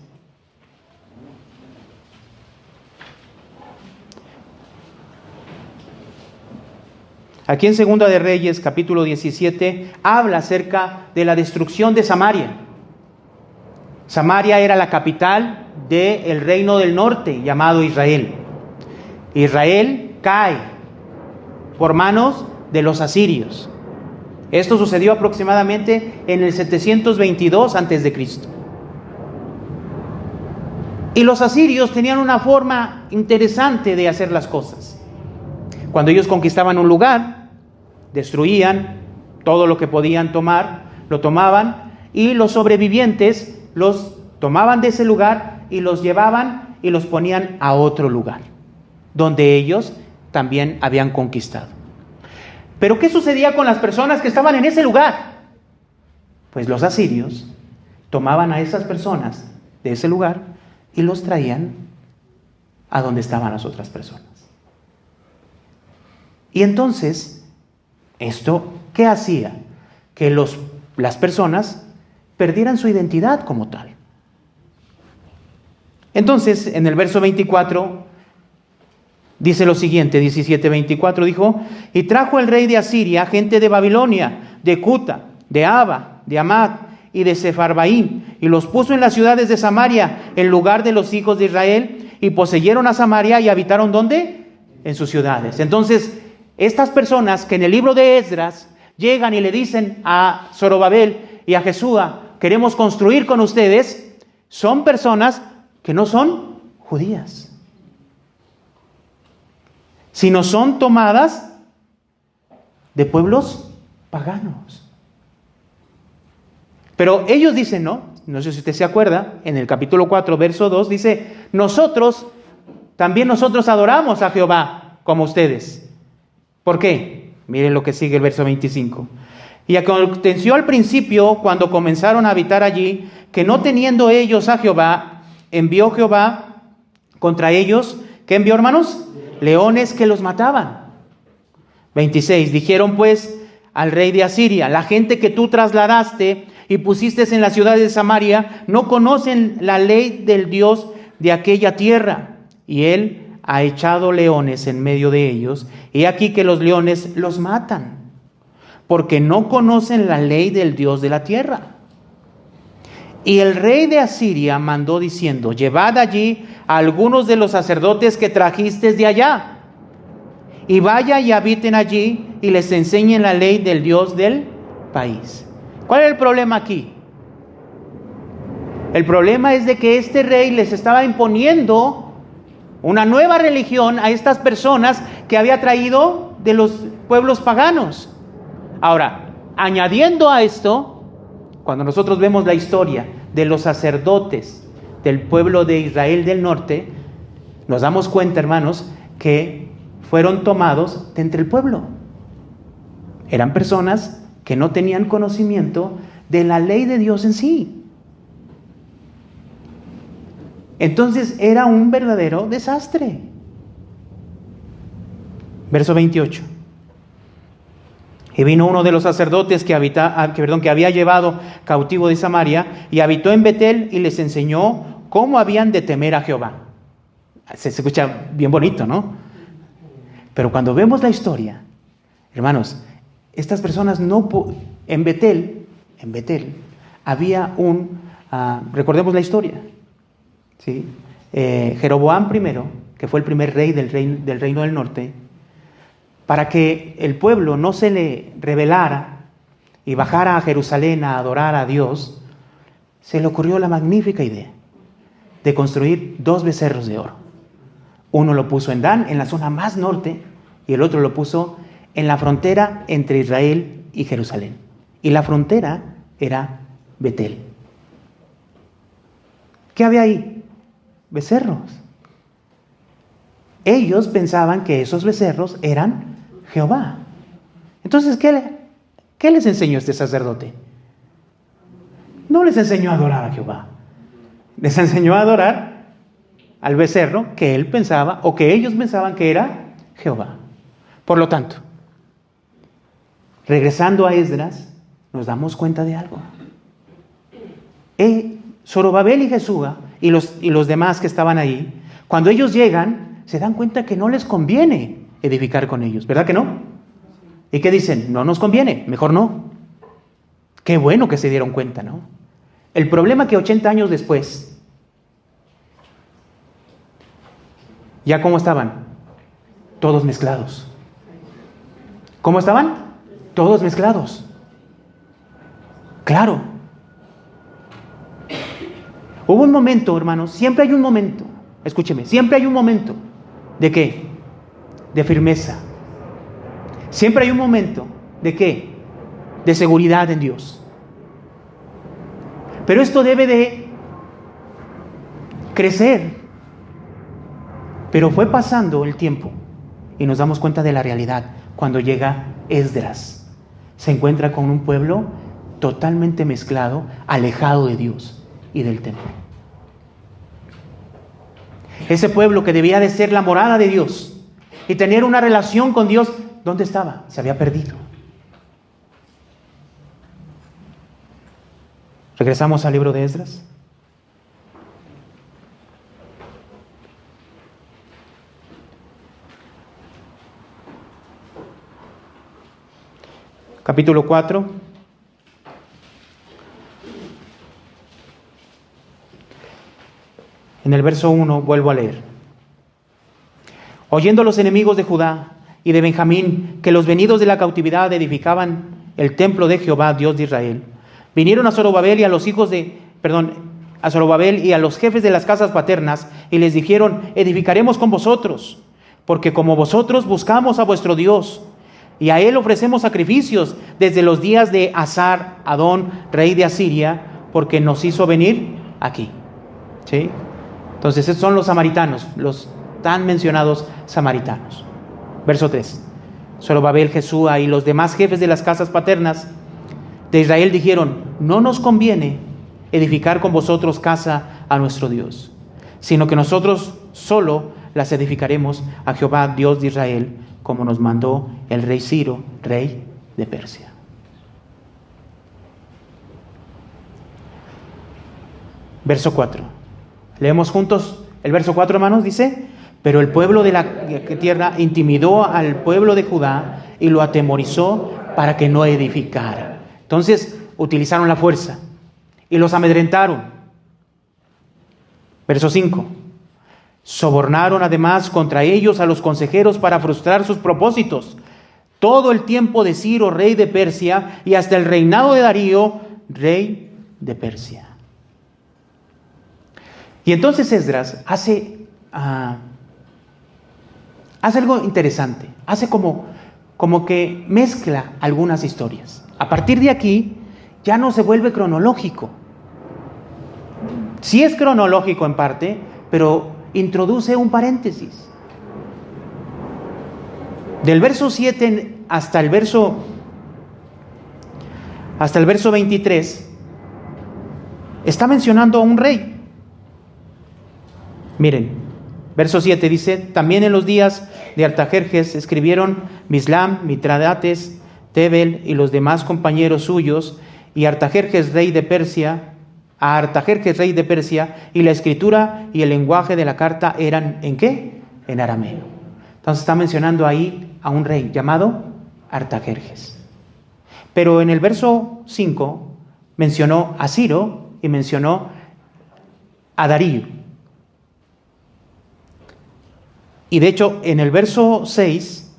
Aquí en Segunda de Reyes, capítulo 17, habla acerca de la destrucción de Samaria. Samaria era la capital del reino del norte, llamado Israel. Israel cae por manos de los asirios. Esto sucedió aproximadamente en el 722 a.C. Y los asirios tenían una forma interesante de hacer las cosas. Cuando ellos conquistaban un lugar, destruían todo lo que podían tomar, lo tomaban, y los sobrevivientes los tomaban de ese lugar y los llevaban y los ponían a otro lugar, donde ellos también habían conquistado. Pero ¿qué sucedía con las personas que estaban en ese lugar? Pues los asirios tomaban a esas personas de ese lugar y los traían a donde estaban las otras personas. Y entonces, ¿esto qué hacía? Que las personas perdieran su identidad como tal. Entonces, en el verso 24, dice lo siguiente, 17:24, dijo: y trajo el rey de Asiria gente de Babilonia, de Cuta, de Aba, de Amad y de Sefarbaim, y los puso en las ciudades de Samaria, en lugar de los hijos de Israel, y poseyeron a Samaria y habitaron, ¿dónde? En sus ciudades. Entonces, estas personas que en el libro de Esdras llegan y le dicen a Zorobabel y a Jesúa: queremos construir con ustedes, son personas que no son judías, sino son tomadas de pueblos paganos. Pero ellos dicen, no sé si usted se acuerda, en el capítulo 4, verso 2, dice: también nosotros adoramos a Jehová como ustedes. ¿Por qué? Miren lo que sigue el verso 25. Y aconteció al principio, cuando comenzaron a habitar allí, que no teniendo ellos a Jehová, envió Jehová contra ellos, ¿qué envió, hermanos? Leones que los mataban. 26, dijeron pues al rey de Asiria: la gente que tú trasladaste y pusiste en la ciudad de Samaria no conocen la ley del Dios de aquella tierra, y él ha echado leones en medio de ellos, y aquí que los leones los matan, porque no conocen la ley del Dios de la tierra. Y el rey de Asiria mandó diciendo: llevad allí a algunos de los sacerdotes que trajisteis de allá, y vaya y habiten allí, y les enseñen la ley del Dios del país. ¿Cuál es el problema aquí? El problema es de que este rey les estaba imponiendo una nueva religión a estas personas que había traído de los pueblos paganos. Ahora, añadiendo a esto, cuando nosotros vemos la historia de los sacerdotes del pueblo de Israel del norte, nos damos cuenta, hermanos, que fueron tomados de entre el pueblo. Eran personas que no tenían conocimiento de la ley de Dios en sí. Entonces era un verdadero desastre. Verso 28. Y vino uno de los sacerdotes que había llevado cautivo de Samaria, y habitó en Betel, y les enseñó cómo habían de temer a Jehová. Se escucha bien bonito, ¿no? Pero cuando vemos la historia, hermanos, estas personas en Betel había recordemos la historia, ¿sí? Jeroboam I, que fue el primer rey del reino del norte, para que el pueblo no se le rebelara y bajara a Jerusalén a adorar a Dios, se le ocurrió la magnífica idea de construir 2 becerros de oro. Uno lo puso en Dan, en la zona más norte, y el otro lo puso en la frontera entre Israel y Jerusalén. Y la frontera era Betel. ¿Qué había ahí? Becerros. Ellos pensaban que esos becerros eran Jehová. Entonces, ¿qué les enseñó este sacerdote? No les enseñó a adorar a Jehová. Les enseñó a adorar al becerro que él pensaba, o que ellos pensaban que era Jehová. Por lo tanto, regresando a Esdras, nos damos cuenta de algo. Zorobabel y Jesúa y los demás que estaban ahí, cuando ellos llegan, se dan cuenta que no les conviene edificar con ellos, ¿verdad que no? ¿Y qué dicen? No nos conviene, mejor no. Qué bueno que se dieron cuenta, ¿no? El problema que 80 años después, ¿ya cómo estaban? Todos mezclados. ¿Cómo estaban? Todos mezclados. Claro. Hubo un momento, hermanos, siempre hay un momento, escúcheme, siempre hay un momento, ¿de qué? De firmeza. Siempre hay un momento, ¿de qué? De seguridad en Dios. Pero esto debe de crecer. Pero fue pasando el tiempo y nos damos cuenta de la realidad. Cuando llega Esdras, se encuentra con un pueblo totalmente mezclado, alejado de Dios y del templo. Ese pueblo que debía de ser la morada de Dios y tener una relación con Dios, ¿dónde estaba? Se había perdido. Regresamos al libro de Esdras. Capítulo 4. En el verso 1 vuelvo a leer. Oyendo los enemigos de Judá y de Benjamín que los venidos de la cautividad edificaban el templo de Jehová, Dios de Israel, vinieron a Zorobabel y a los a Zorobabel y a los jefes de las casas paternas y les dijeron: edificaremos con vosotros, porque como vosotros buscamos a vuestro Dios, y a él ofrecemos sacrificios desde los días de Asar Adón, rey de Asiria, porque nos hizo venir aquí. ¿Sí? Entonces, estos son los samaritanos, los tan mencionados samaritanos. Verso 3. Zorobabel, Jesúa y los demás jefes de las casas paternas de Israel dijeron: no nos conviene edificar con vosotros casa a nuestro Dios, sino que nosotros solo las edificaremos a Jehová, Dios de Israel, como nos mandó el rey Ciro, rey de Persia. Verso 4. Leemos juntos el verso 4, hermanos. Dice: pero el pueblo de la tierra intimidó al pueblo de Judá y lo atemorizó para que no edificara. Entonces utilizaron la fuerza y los amedrentaron. Verso 5. Sobornaron además contra ellos a los consejeros para frustrar sus propósitos. Todo el tiempo de Ciro, rey de Persia, y hasta el reinado de Darío, rey de Persia. Y entonces Esdras hace algo interesante. Hace como que mezcla algunas historias. A partir de aquí ya no se vuelve cronológico. Sí es cronológico en parte, pero introduce un paréntesis. Del verso 7 hasta el verso 23 está mencionando a un rey. Miren, verso 7 dice: también en los días de Artajerjes escribieron Mislam, Mitradates, Tebel y los demás compañeros suyos, y Artajerjes rey de Persia, y la escritura y el lenguaje de la carta eran ¿en qué? En arameo. Entonces está mencionando ahí a un rey llamado Artajerjes. Pero en el verso 5 mencionó a Ciro y mencionó a Darío. Y de hecho en el verso 6,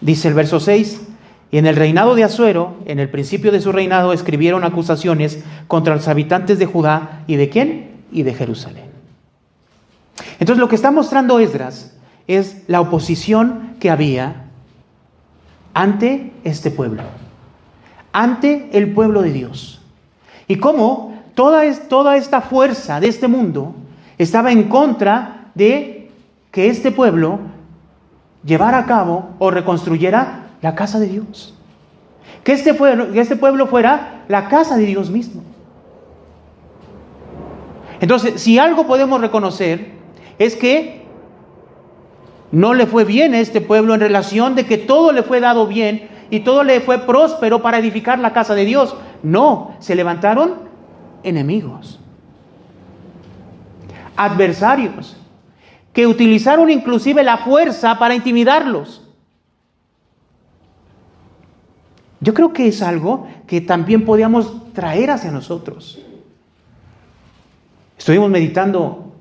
dice el verso 6: y en el reinado de Asuero, en el principio de su reinado, escribieron acusaciones contra los habitantes de Judá. ¿Y de quién? Y de Jerusalén. Entonces lo que está mostrando Esdras es la oposición que había ante este pueblo, ante el pueblo de Dios. Y cómo toda esta fuerza de este mundo estaba en contra de que este pueblo llevara a cabo o reconstruyera la casa de Dios. Que este pueblo fuera la casa de Dios mismo. Entonces, si algo podemos reconocer es que no le fue bien a este pueblo en relación de que todo le fue dado bien y todo le fue próspero para edificar la casa de Dios. No, se levantaron enemigos, adversarios, que utilizaron inclusive la fuerza para intimidarlos. Yo creo que es algo que también podíamos traer hacia nosotros. Estuvimos meditando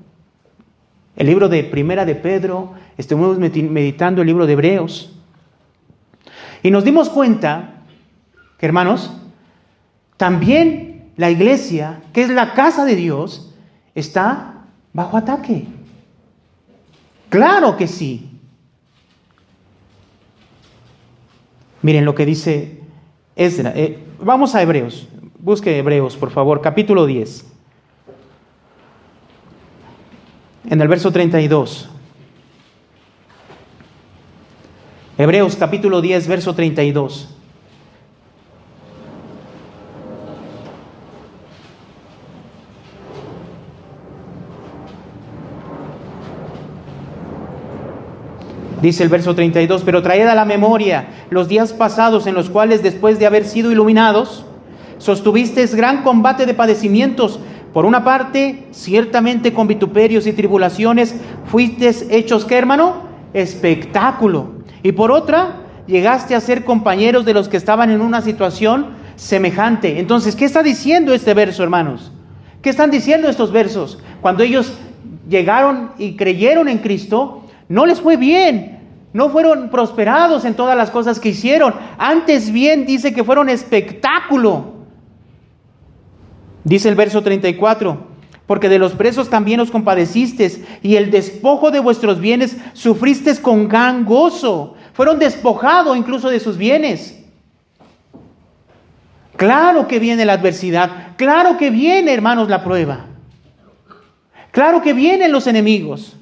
el libro de Primera de Pedro, estuvimos meditando el libro de Hebreos, y nos dimos cuenta que, hermanos, también la iglesia, que es la casa de Dios, está bajo ataque. Claro que sí. Miren lo que dice Esdras. Vamos a Hebreos. Busque Hebreos, por favor, capítulo 10. En el verso 32. Hebreos capítulo 10, verso 32. Dice el verso 32, pero traed a la memoria los días pasados en los cuales, después de haber sido iluminados, sostuvisteis gran combate de padecimientos. Por una parte, ciertamente con vituperios y tribulaciones fuisteis hechos, ¿qué, hermano? Espectáculo. Y por otra, llegaste a ser compañeros de los que estaban en una situación semejante. Entonces, ¿qué está diciendo este verso, hermanos? ¿Qué están diciendo estos versos? Cuando ellos llegaron y creyeron en Cristo, no les fue bien, no fueron prosperados en todas las cosas que hicieron. Antes bien dice que fueron espectáculo. Dice el verso 34, porque de los presos también os compadecisteis, y el despojo de vuestros bienes sufristeis con gran gozo. Fueron despojados incluso de sus bienes. Claro que viene la adversidad, claro que viene, hermanos, la prueba. Claro que vienen los enemigos.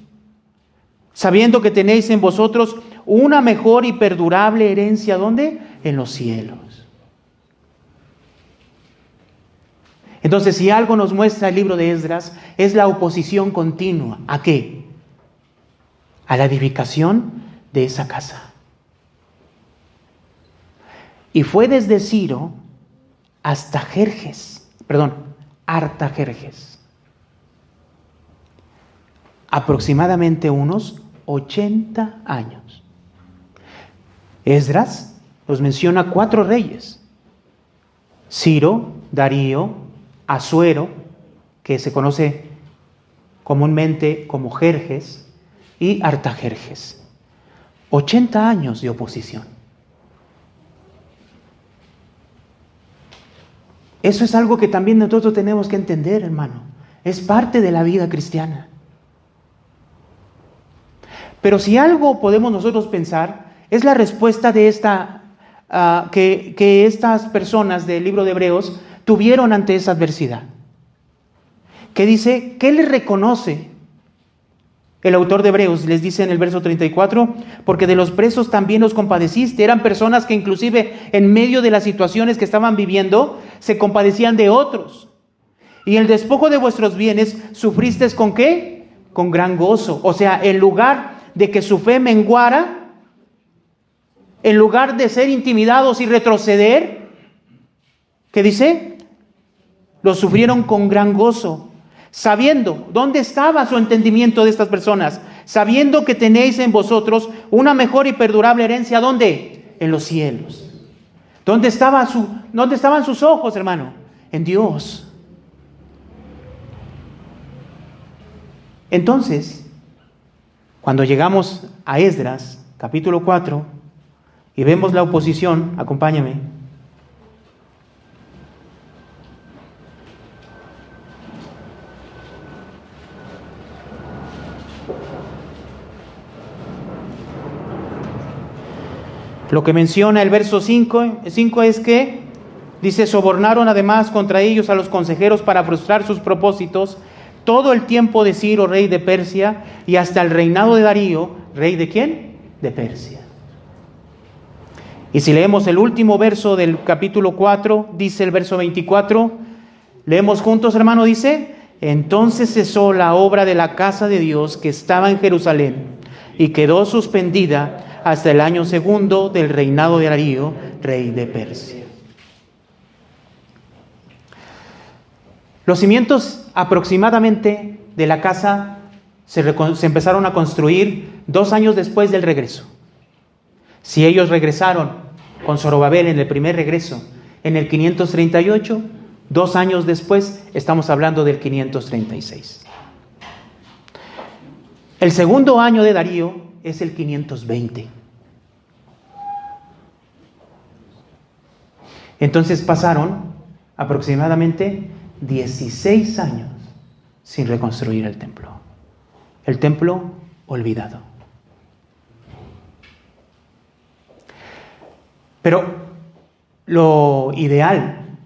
Sabiendo que tenéis en vosotros una mejor y perdurable herencia, ¿dónde? En los cielos. Entonces, si algo nos muestra el libro de Esdras, es la oposición continua. ¿A qué? A la edificación de esa casa. Y fue desde Ciro hasta Artajerjes. Aproximadamente unos 80 años. Esdras los menciona 4 reyes: Ciro, Darío, Asuero, que se conoce comúnmente como Jerjes, y Artajerjes. 80 años de oposición. Eso es algo que también nosotros tenemos que entender, hermano. Es parte de la vida cristiana. Pero si algo podemos nosotros pensar, es la respuesta de que estas personas del libro de Hebreos tuvieron ante esa adversidad. ¿Qué dice? ¿Qué les reconoce el autor de Hebreos? Les dice en el verso 34, porque de los presos también os compadeciste. Eran personas que inclusive en medio de las situaciones que estaban viviendo, se compadecían de otros. Y el despojo de vuestros bienes sufristeis ¿con qué? Con gran gozo. O sea, en lugar de que su fe menguara, en lugar de ser intimidados y retroceder, ¿qué dice? Lo sufrieron con gran gozo, sabiendo dónde estaba su entendimiento de estas personas, sabiendo que tenéis en vosotros una mejor y perdurable herencia. ¿Dónde? En los cielos. ¿Dónde estaban sus ojos, hermano? En Dios. Entonces, cuando llegamos a Esdras, capítulo 4, y vemos la oposición, acompáñame. Lo que menciona el verso 5 es que, dice, sobornaron además contra ellos a los consejeros para frustrar sus propósitos todo el tiempo de Ciro, rey de Persia, y hasta el reinado de Darío, rey de ¿quién? De Persia. Y si leemos el último verso del capítulo 4, dice el verso 24, leemos juntos, hermano, dice, entonces cesó la obra de la casa de Dios que estaba en Jerusalén y quedó suspendida hasta el año 2 del reinado de Darío, rey de Persia. Los cimientos aproximadamente de la casa se empezaron a construir 2 años después del regreso. Si ellos regresaron con Zorobabel en el primer regreso en el 538, 2 años después estamos hablando del 536. El segundo año de Darío es el 520. Entonces pasaron aproximadamente 16 años sin reconstruir el templo. El templo olvidado. Pero lo ideal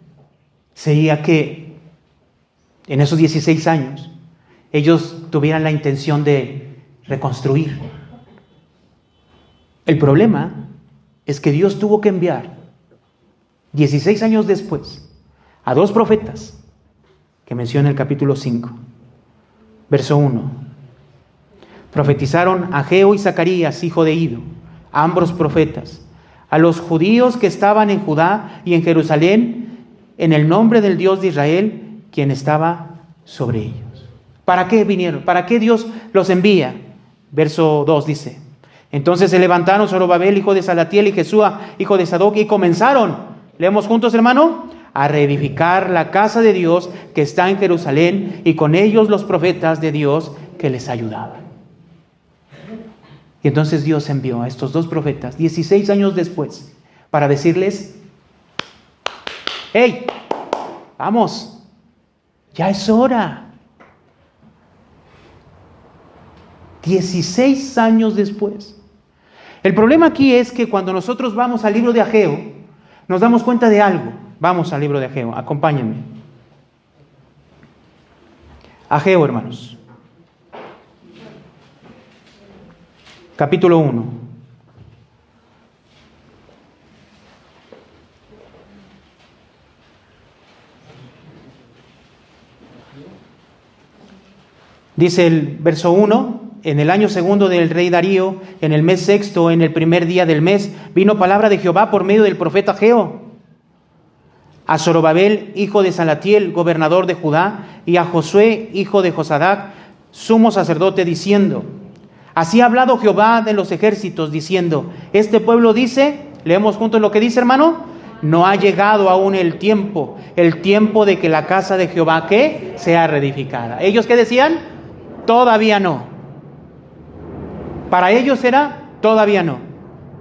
sería que en esos 16 años ellos tuvieran la intención de reconstruir. El problema es que Dios tuvo que enviar 16 años después a 2 profetas que menciona el capítulo 5, verso 1. Profetizaron Ageo y Zacarías, hijo de Ido, ambos profetas, a los judíos que estaban en Judá y en Jerusalén, en el nombre del Dios de Israel, quien estaba sobre ellos. ¿Para qué vinieron? ¿Para qué Dios los envía? Verso 2 dice: entonces se levantaron Zorobabel, hijo de Salatiel, y Jesúa, hijo de Sadoc, y comenzaron, leemos juntos, hermano, a reedificar la casa de Dios que está en Jerusalén, y con ellos los profetas de Dios que les ayudaban. Y entonces Dios envió a estos 2 profetas 16 años después para decirles: ¡hey! Vamos, ya es hora. 16 años después. El problema aquí es que cuando nosotros vamos al libro de Ageo, nos damos cuenta de algo. Vamos al libro de Ageo, acompáñenme. Ageo, hermanos. Capítulo 1. Dice el verso 1: en el año segundo del rey Darío, en el mes sexto, en el primer día del mes, vino palabra de Jehová por medio del profeta Ageo a Zorobabel, hijo de Salatiel, gobernador de Judá, y a Josué, hijo de Josadac, sumo sacerdote, diciendo: así ha hablado Jehová de los ejércitos, diciendo: este pueblo dice, leemos juntos lo que dice, hermano, no ha llegado aún el tiempo de que la casa de Jehová, ¿qué?, sea reedificada. ¿Ellos qué decían? Todavía no. Para ellos era todavía no.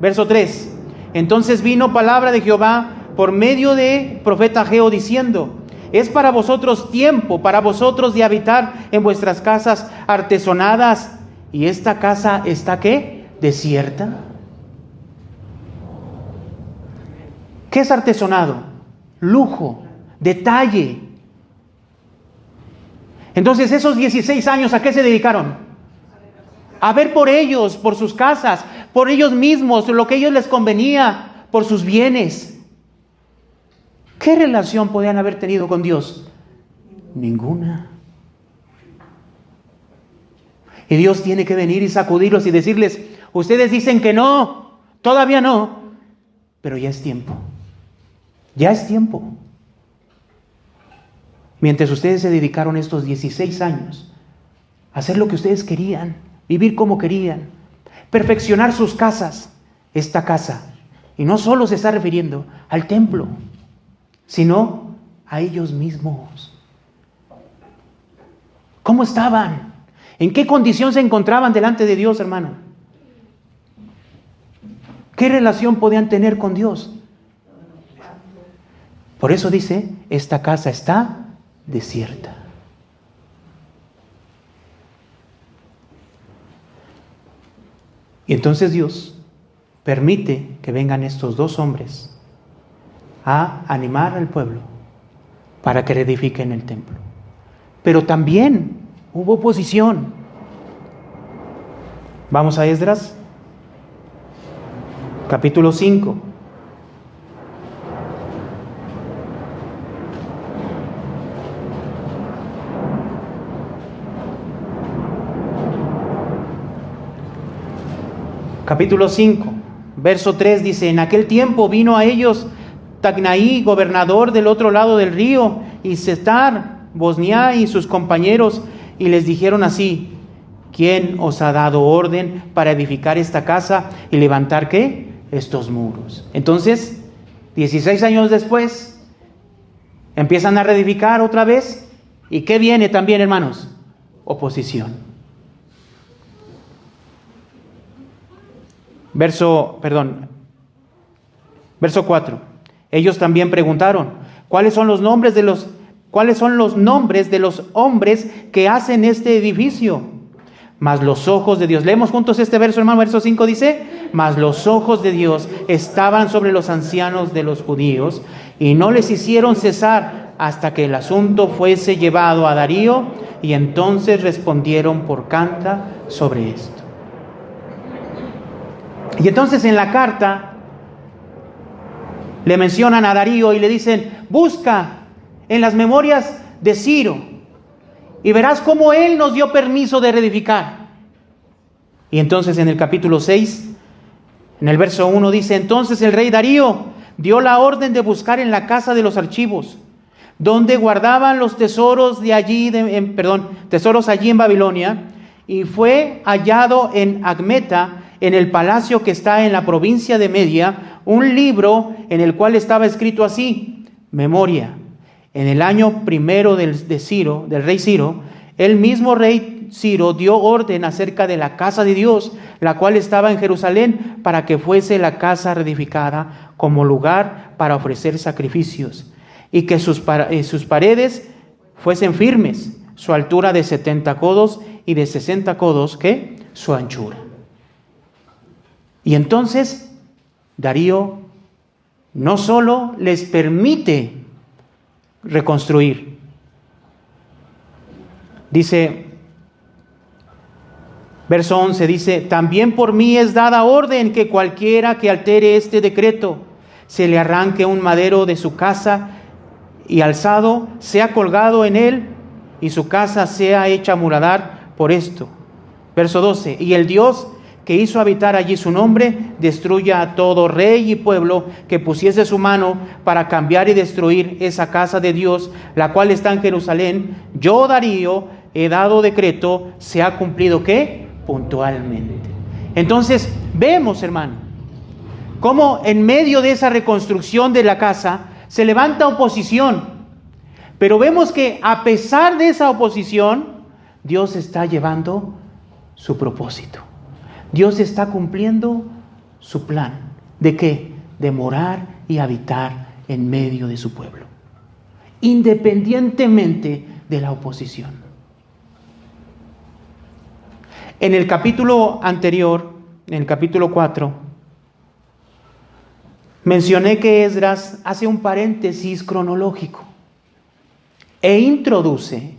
Verso 3. Entonces vino palabra de Jehová por medio de profeta Ageo, diciendo: es para vosotros tiempo, para vosotros de habitar en vuestras casas artesonadas, y esta casa está, ¿qué?, desierta. ¿Qué es artesonado? Lujo, detalle. Entonces esos 16 años, ¿a qué se dedicaron? A ver por ellos, por sus casas, por ellos mismos, lo que a ellos les convenía, por sus bienes. ¿Qué relación podían haber tenido con Dios? Ninguna. Y Dios tiene que venir y sacudirlos y decirles: ustedes dicen que no, todavía no, pero ya es tiempo. Ya es tiempo. Mientras ustedes se dedicaron estos 16 años a hacer lo que ustedes querían, vivir como querían, perfeccionar sus casas, esta casa, y no solo se está refiriendo al templo, sino a ellos mismos. ¿Cómo estaban? ¿En qué condición se encontraban delante de Dios, hermano? ¿Qué relación podían tener con Dios? Por eso dice: esta casa está desierta. Y entonces Dios permite que vengan estos 2 hombres a animar al pueblo para que reedifiquen el templo. Pero también hubo oposición. Vamos a Esdras, capítulo 5. Capítulo 5, verso 3 dice: en aquel tiempo vino a ellos Tacnaí, gobernador del otro lado del río, y Setar, Bosnia y sus compañeros, y les dijeron así: ¿quién os ha dado orden para edificar esta casa y levantar, ¿qué?, estos muros? Entonces, 16 años después, empiezan a reedificar otra vez. ¿Y qué viene también, hermanos? Oposición. Verso 4. Ellos también preguntaron: ¿cuáles son los nombres de los ¿Cuáles son los nombres de los hombres que hacen este edificio? Mas los ojos de Dios. Leemos juntos este verso, hermano. Verso 5 dice: mas los ojos de Dios estaban sobre los ancianos de los judíos, y no les hicieron cesar hasta que el asunto fuese llevado a Darío, y entonces respondieron por carta sobre esto. Y entonces en la carta le mencionan a Darío y le dicen: busca en las memorias de Ciro y verás cómo él nos dio permiso de reedificar. Y entonces en el capítulo 6, en el verso 1 dice: entonces el rey Darío dio la orden de buscar en la casa de los archivos, donde guardaban los tesoros de allí, tesoros allí en Babilonia, y fue hallado en Admeta, en el palacio que está en la provincia de Media, un libro en el cual estaba escrito así: memoria. En el año primero del rey Ciro, el mismo rey Ciro dio orden acerca de la casa de Dios, la cual estaba en Jerusalén, para que fuese la casa reedificada como lugar para ofrecer sacrificios, y que sus paredes fuesen firmes, su altura de 70 codos y de 60 codos, ¿qué? Su anchura. Y entonces Darío no solo les permite reconstruir, dice, verso 11 dice: también por mí es dada orden que cualquiera que altere este decreto, se le arranque un madero de su casa y alzado sea colgado en él, y su casa sea hecha muradar por esto. Verso 12: y el Dios que hizo habitar allí su nombre, destruya a todo rey y pueblo que pusiese su mano para cambiar y destruir esa casa de Dios, la cual está en Jerusalén. Yo, Darío, he dado decreto, se ha cumplido, ¿qué? Puntualmente. Entonces, vemos, hermano, cómo en medio de esa reconstrucción de la casa se levanta oposición. Pero vemos que a pesar de esa oposición, Dios está llevando su propósito. Dios está cumpliendo su plan. ¿De qué? De morar y habitar en medio de su pueblo, independientemente de la oposición. En el capítulo anterior, en el capítulo 4, mencioné que Esdras hace un paréntesis cronológico e introduce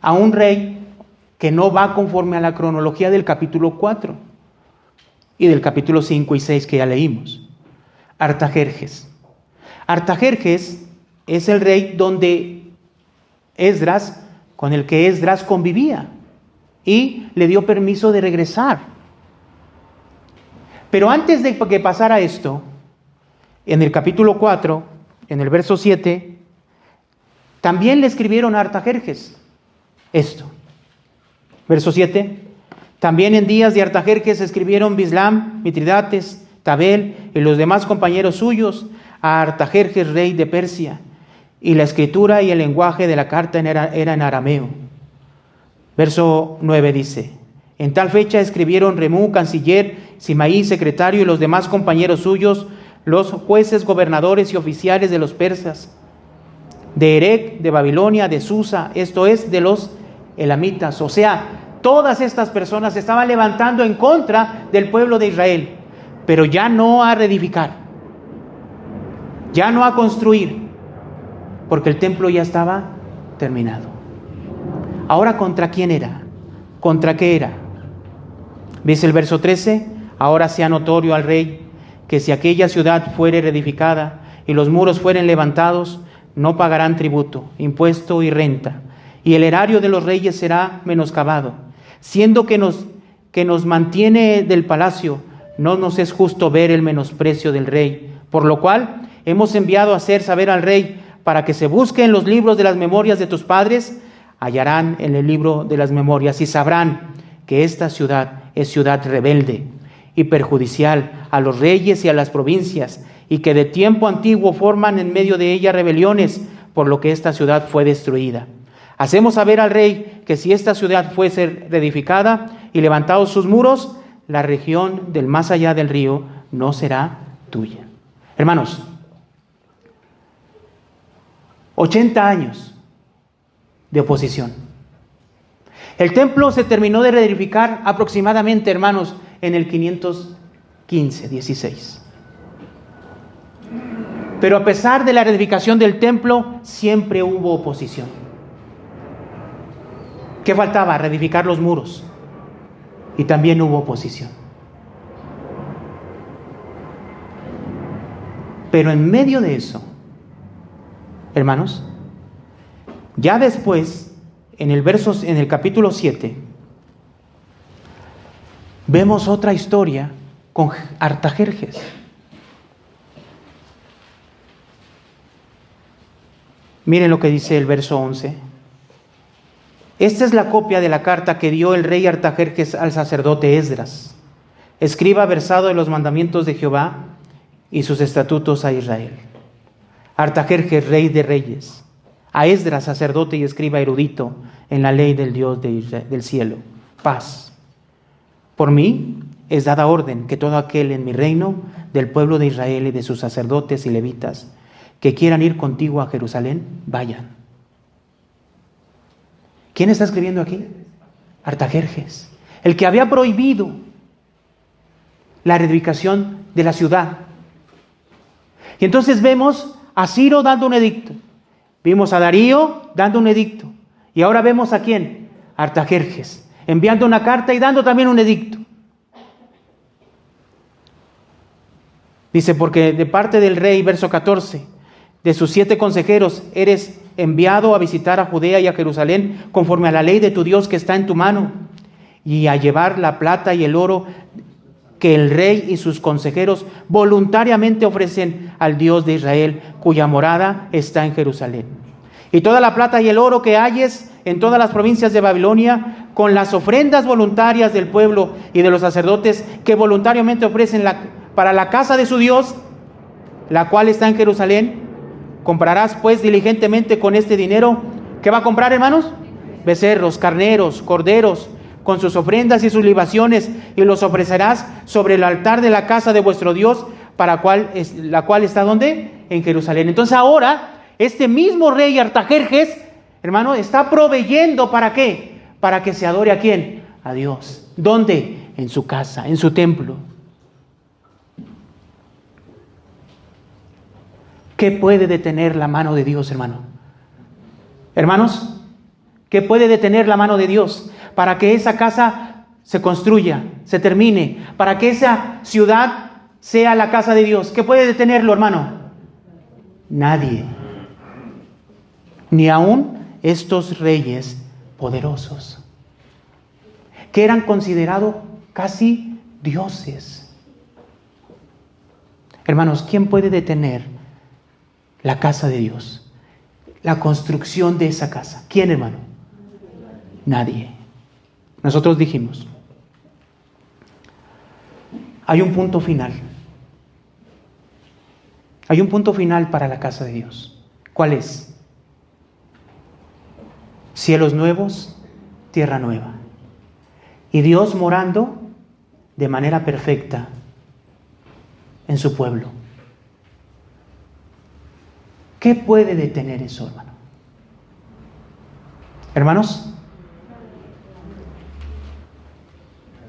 a un rey que no va conforme a la cronología del capítulo 4 y del capítulo 5 y 6 que ya leímos. Artajerjes. Artajerjes es el rey donde Esdras, con el que Esdras convivía, y le dio permiso de regresar. Pero antes de que pasara esto, en el capítulo 4, en el verso 7, también le escribieron a Artajerjes esto. Verso 7: también en días de Artajerjes escribieron Bislam, Mitridates, Tabel y los demás compañeros suyos a Artajerjes, rey de Persia, y la escritura y el lenguaje de la carta era en arameo. Verso 9 dice: en tal fecha escribieron Remú, canciller, Simaí, secretario, y los demás compañeros suyos, los jueces, gobernadores y oficiales de los persas, de Erec, de Babilonia, de Susa, esto es, de los elamitas. O sea, todas estas personas se estaban levantando en contra del pueblo de Israel, pero ya no a reedificar, ya no a construir, porque el templo ya estaba terminado. Ahora, ¿contra quién era? ¿Contra qué era? Dice el verso 13: ahora sea notorio al rey que si aquella ciudad fuere reedificada y los muros fueren levantados, no pagarán tributo, impuesto y renta, y el erario de los reyes será menoscabado. Siendo que nos mantiene del palacio, no nos es justo ver el menosprecio del rey, por lo cual hemos enviado a hacer saber al rey, para que se busque en los libros de las memorias de tus padres, hallarán en el libro de las memorias y sabrán que esta ciudad es ciudad rebelde y perjudicial a los reyes y a las provincias, y que de tiempo antiguo forman en medio de ella rebeliones, por lo que esta ciudad fue destruida. Hacemos saber al rey que si esta ciudad fuese reedificada y levantados sus muros, la región del más allá del río no será tuya. Hermanos, 80 años de oposición. El templo se terminó de reedificar aproximadamente, hermanos, en el 515, 16. Pero a pesar de la reedificación del templo, siempre hubo oposición. ¿Qué faltaba? Reedificar los muros. Y también hubo oposición. Pero en medio de eso, hermanos, ya después, en el capítulo 7, vemos otra historia con Artajerjes. Miren lo que dice el verso 11. Esta es la copia de la carta que dio el rey Artajerjes al sacerdote Esdras, escriba versado de los mandamientos de Jehová y sus estatutos a Israel. Artajerjes, rey de reyes, a Esdras, sacerdote y escriba erudito en la ley del Dios del cielo, paz. Por mí es dada orden que todo aquel en mi reino, del pueblo de Israel y de sus sacerdotes y levitas, que quieran ir contigo a Jerusalén, vayan. ¿Quién está escribiendo aquí? Artajerjes, el que había prohibido la reedificación de la ciudad. Y entonces vemos a Ciro dando un edicto, vimos a Darío dando un edicto, y ahora vemos a quién, Artajerjes, enviando una carta y dando también un edicto. Dice, porque de parte del rey, verso 14, de sus 7 consejeros eres enviado a visitar a Judea y a Jerusalén conforme a la ley de tu Dios que está en tu mano, y a llevar la plata y el oro que el rey y sus consejeros voluntariamente ofrecen al Dios de Israel, cuya morada está en Jerusalén. Y toda la plata y el oro que halles en todas las provincias de Babilonia, con las ofrendas voluntarias del pueblo y de los sacerdotes que voluntariamente ofrecen para la casa de su Dios, la cual está en Jerusalén. Comprarás pues diligentemente con este dinero. ¿Qué va a comprar, hermanos? Becerros, carneros, corderos, con sus ofrendas y sus libaciones, y los ofrecerás sobre el altar de la casa de vuestro Dios, la cual está ¿dónde? En Jerusalén. Entonces ahora, este mismo rey Artajerjes, hermano, está proveyendo, ¿para qué? Para que se adore ¿a quién? A Dios. ¿Dónde? En su casa, en su templo. ¿Qué puede detener la mano de Dios, hermano? Hermanos, ¿qué puede detener la mano de Dios para que esa casa se construya, se termine, para que esa ciudad sea la casa de Dios? ¿Qué puede detenerlo, hermano? Nadie. Ni aún estos reyes poderosos, que eran considerados casi dioses. Hermanos, ¿quién puede detener la casa de Dios? La construcción de esa casa. ¿Quién, hermano? Nadie. Nosotros dijimos, hay un punto final. Hay un punto final para la casa de Dios. ¿Cuál es? Cielos nuevos, tierra nueva. Y Dios morando de manera perfecta en su pueblo. ¿Qué puede detener eso, hermano? Hermanos,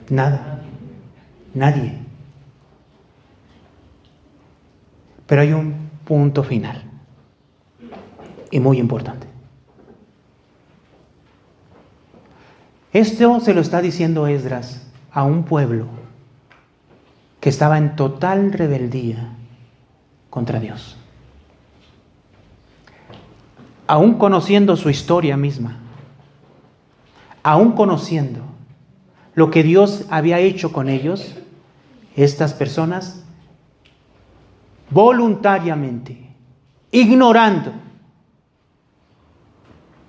nada, nadie. Pero hay un punto final y muy importante. Esto se lo está diciendo Esdras a un pueblo que estaba en total rebeldía contra Dios. Aún conociendo su historia misma, aún conociendo lo que Dios había hecho con ellos, estas personas voluntariamente, ignorando,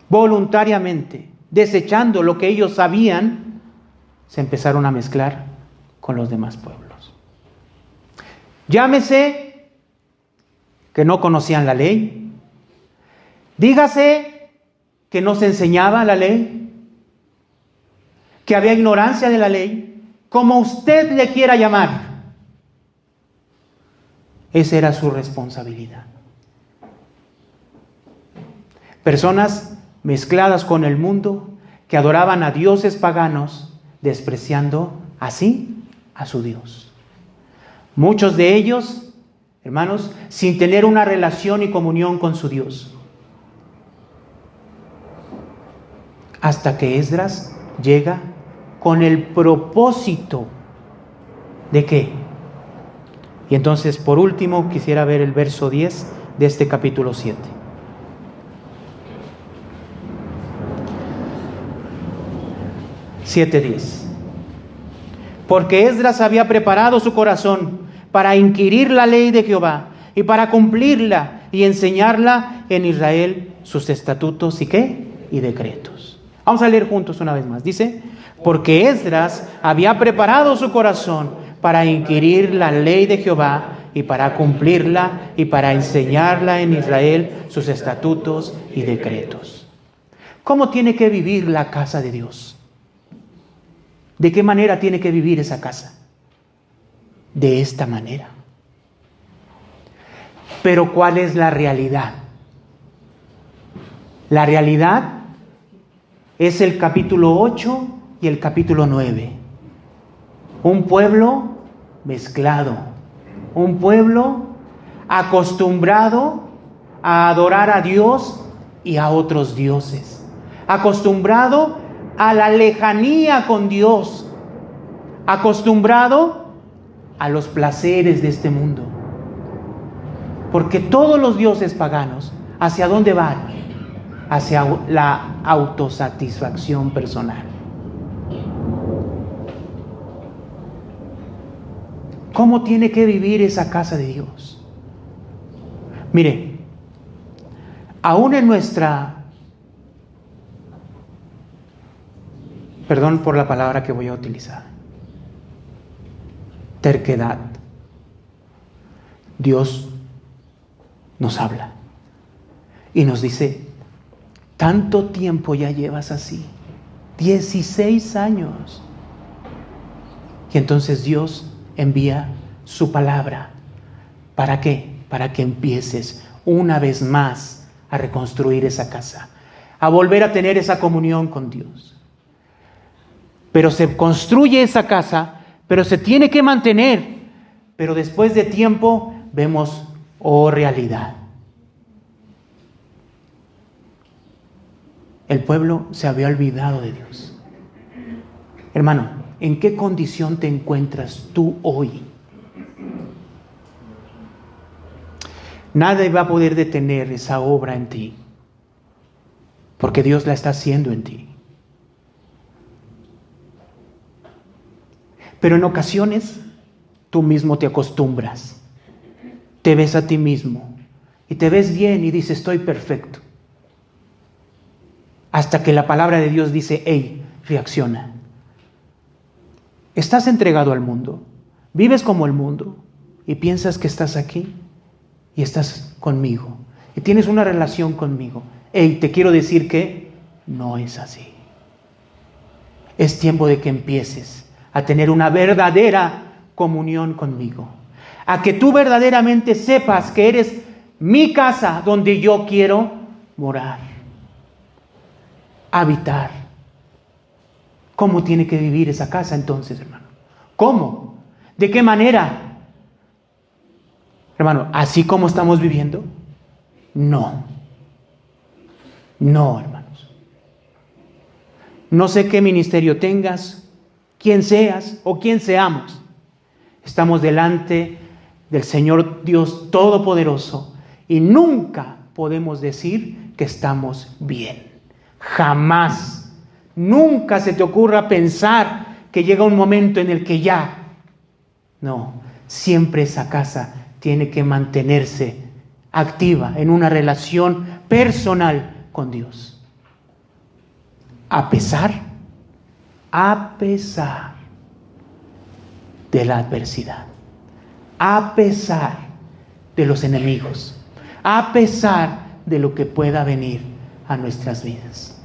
voluntariamente, desechando lo que ellos sabían, se empezaron a mezclar con los demás pueblos. Llámese que no conocían la ley, dígase que no se enseñaba la ley, que había ignorancia de la ley, como usted le quiera llamar. Esa era su responsabilidad. Personas mezcladas con el mundo que adoraban a dioses paganos, despreciando así a su Dios. Muchos de ellos, hermanos, sin tener una relación y comunión con su Dios. Hasta que Esdras llega con el propósito ¿de qué? Y entonces, por último, quisiera ver el verso 10 de este capítulo 7. Porque Esdras había preparado su corazón para inquirir la ley de Jehová y para cumplirla y enseñarla en Israel sus estatutos y ¿qué? Y decretos. Vamos a leer juntos una vez más. Dice, porque Esdras había preparado su corazón para inquirir la ley de Jehová y para cumplirla y para enseñarla en Israel sus estatutos y decretos. ¿Cómo tiene que vivir la casa de Dios? ¿De qué manera tiene que vivir esa casa? De esta manera. Pero ¿cuál es la realidad? La realidad es el capítulo 8 y el capítulo 9. Un pueblo mezclado, un pueblo acostumbrado a adorar a Dios y a otros dioses, acostumbrado a la lejanía con Dios, acostumbrado a los placeres de este mundo. Porque todos los dioses paganos, ¿hacia dónde van? Hacia la autosatisfacción personal. ¿Cómo tiene que vivir esa casa de Dios? Mire, aún en nuestra, perdón por la palabra que voy a utilizar, terquedad, Dios nos habla y nos dice, tanto tiempo ya llevas así, 16 años. Y entonces Dios envía su palabra. ¿Para qué? Para que empieces una vez más a reconstruir esa casa, a volver a tener esa comunión con Dios. Pero se construye esa casa, pero se tiene que mantener. Pero después de tiempo vemos, oh realidad. El pueblo se había olvidado de Dios. Hermano, ¿en qué condición te encuentras tú hoy? Nadie va a poder detener esa obra en ti, porque Dios la está haciendo en ti. Pero en ocasiones tú mismo te acostumbras, te ves a ti mismo y te ves bien y dices, estoy perfecto. Hasta que la palabra de Dios dice, hey, reacciona. Estás entregado al mundo, vives como el mundo y piensas que estás aquí y estás conmigo y tienes una relación conmigo. Hey, te quiero decir que no es así. Es tiempo de que empieces a tener una verdadera comunión conmigo, a que tú verdaderamente sepas que eres mi casa donde yo quiero morar, habitar. ¿Cómo tiene que vivir esa casa entonces, hermano? ¿Cómo? ¿De qué manera? Hermano, ¿así como estamos viviendo? No. No, hermanos. No sé qué ministerio tengas, quién seas o quién seamos. Estamos delante del Señor Dios Todopoderoso y nunca podemos decir que estamos bien. Jamás. Nunca se te ocurra pensar que llega un momento en el que ya. No, siempre esa casa tiene que mantenerse activa en una relación personal con Dios. A pesar de la adversidad, a pesar de los enemigos, a pesar de lo que pueda venir a nuestras vidas.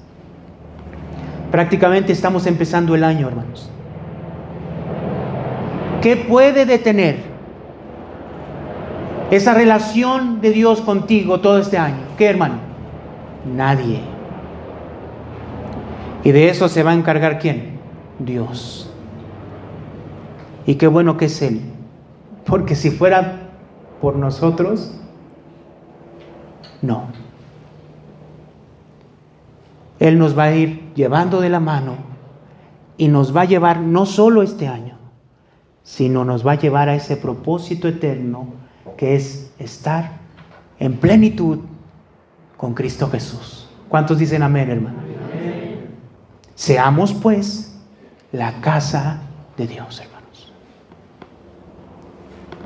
Prácticamente estamos empezando el año, hermanos. ¿Qué puede detener esa relación de Dios contigo todo este año? ¿Qué, hermano? Nadie. Y de eso se va a encargar ¿quién? Dios. Y qué bueno que es Él. Porque si fuera por nosotros, no. Él nos va a ir llevando de la mano y nos va a llevar no solo este año, sino nos va a llevar a ese propósito eterno que es estar en plenitud con Cristo Jesús. ¿Cuántos dicen amén, hermano? Amén. Seamos pues la casa de Dios, hermanos.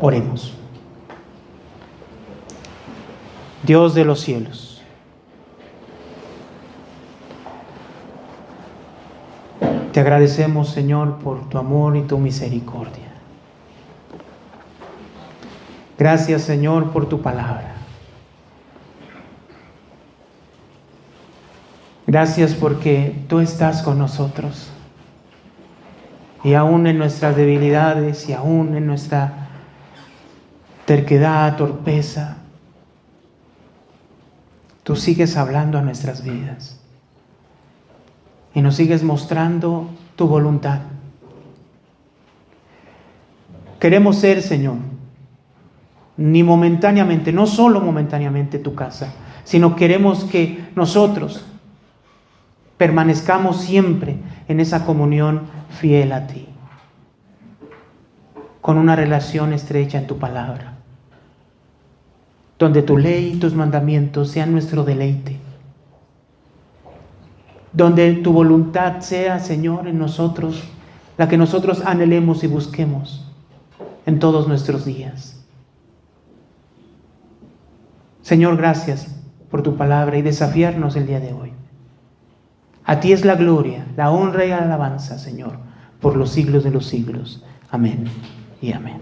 Oremos. Dios de los cielos, te agradecemos, Señor, por tu amor y tu misericordia. Gracias, Señor, por tu palabra. Gracias porque tú estás con nosotros. Y aún en nuestras debilidades y aún en nuestra terquedad, torpeza, tú sigues hablando a nuestras vidas. Y nos sigues mostrando tu voluntad. Queremos ser, Señor, ni momentáneamente, no solo momentáneamente tu casa, sino queremos que nosotros permanezcamos siempre en esa comunión fiel a ti, con una relación estrecha en tu palabra, donde tu ley y tus mandamientos sean nuestro deleite, donde tu voluntad sea, Señor, en nosotros, la que nosotros anhelemos y busquemos en todos nuestros días. Señor, gracias por tu palabra y desafiarnos el día de hoy. A ti es la gloria, la honra y la alabanza, Señor, por los siglos de los siglos. Amén y amén.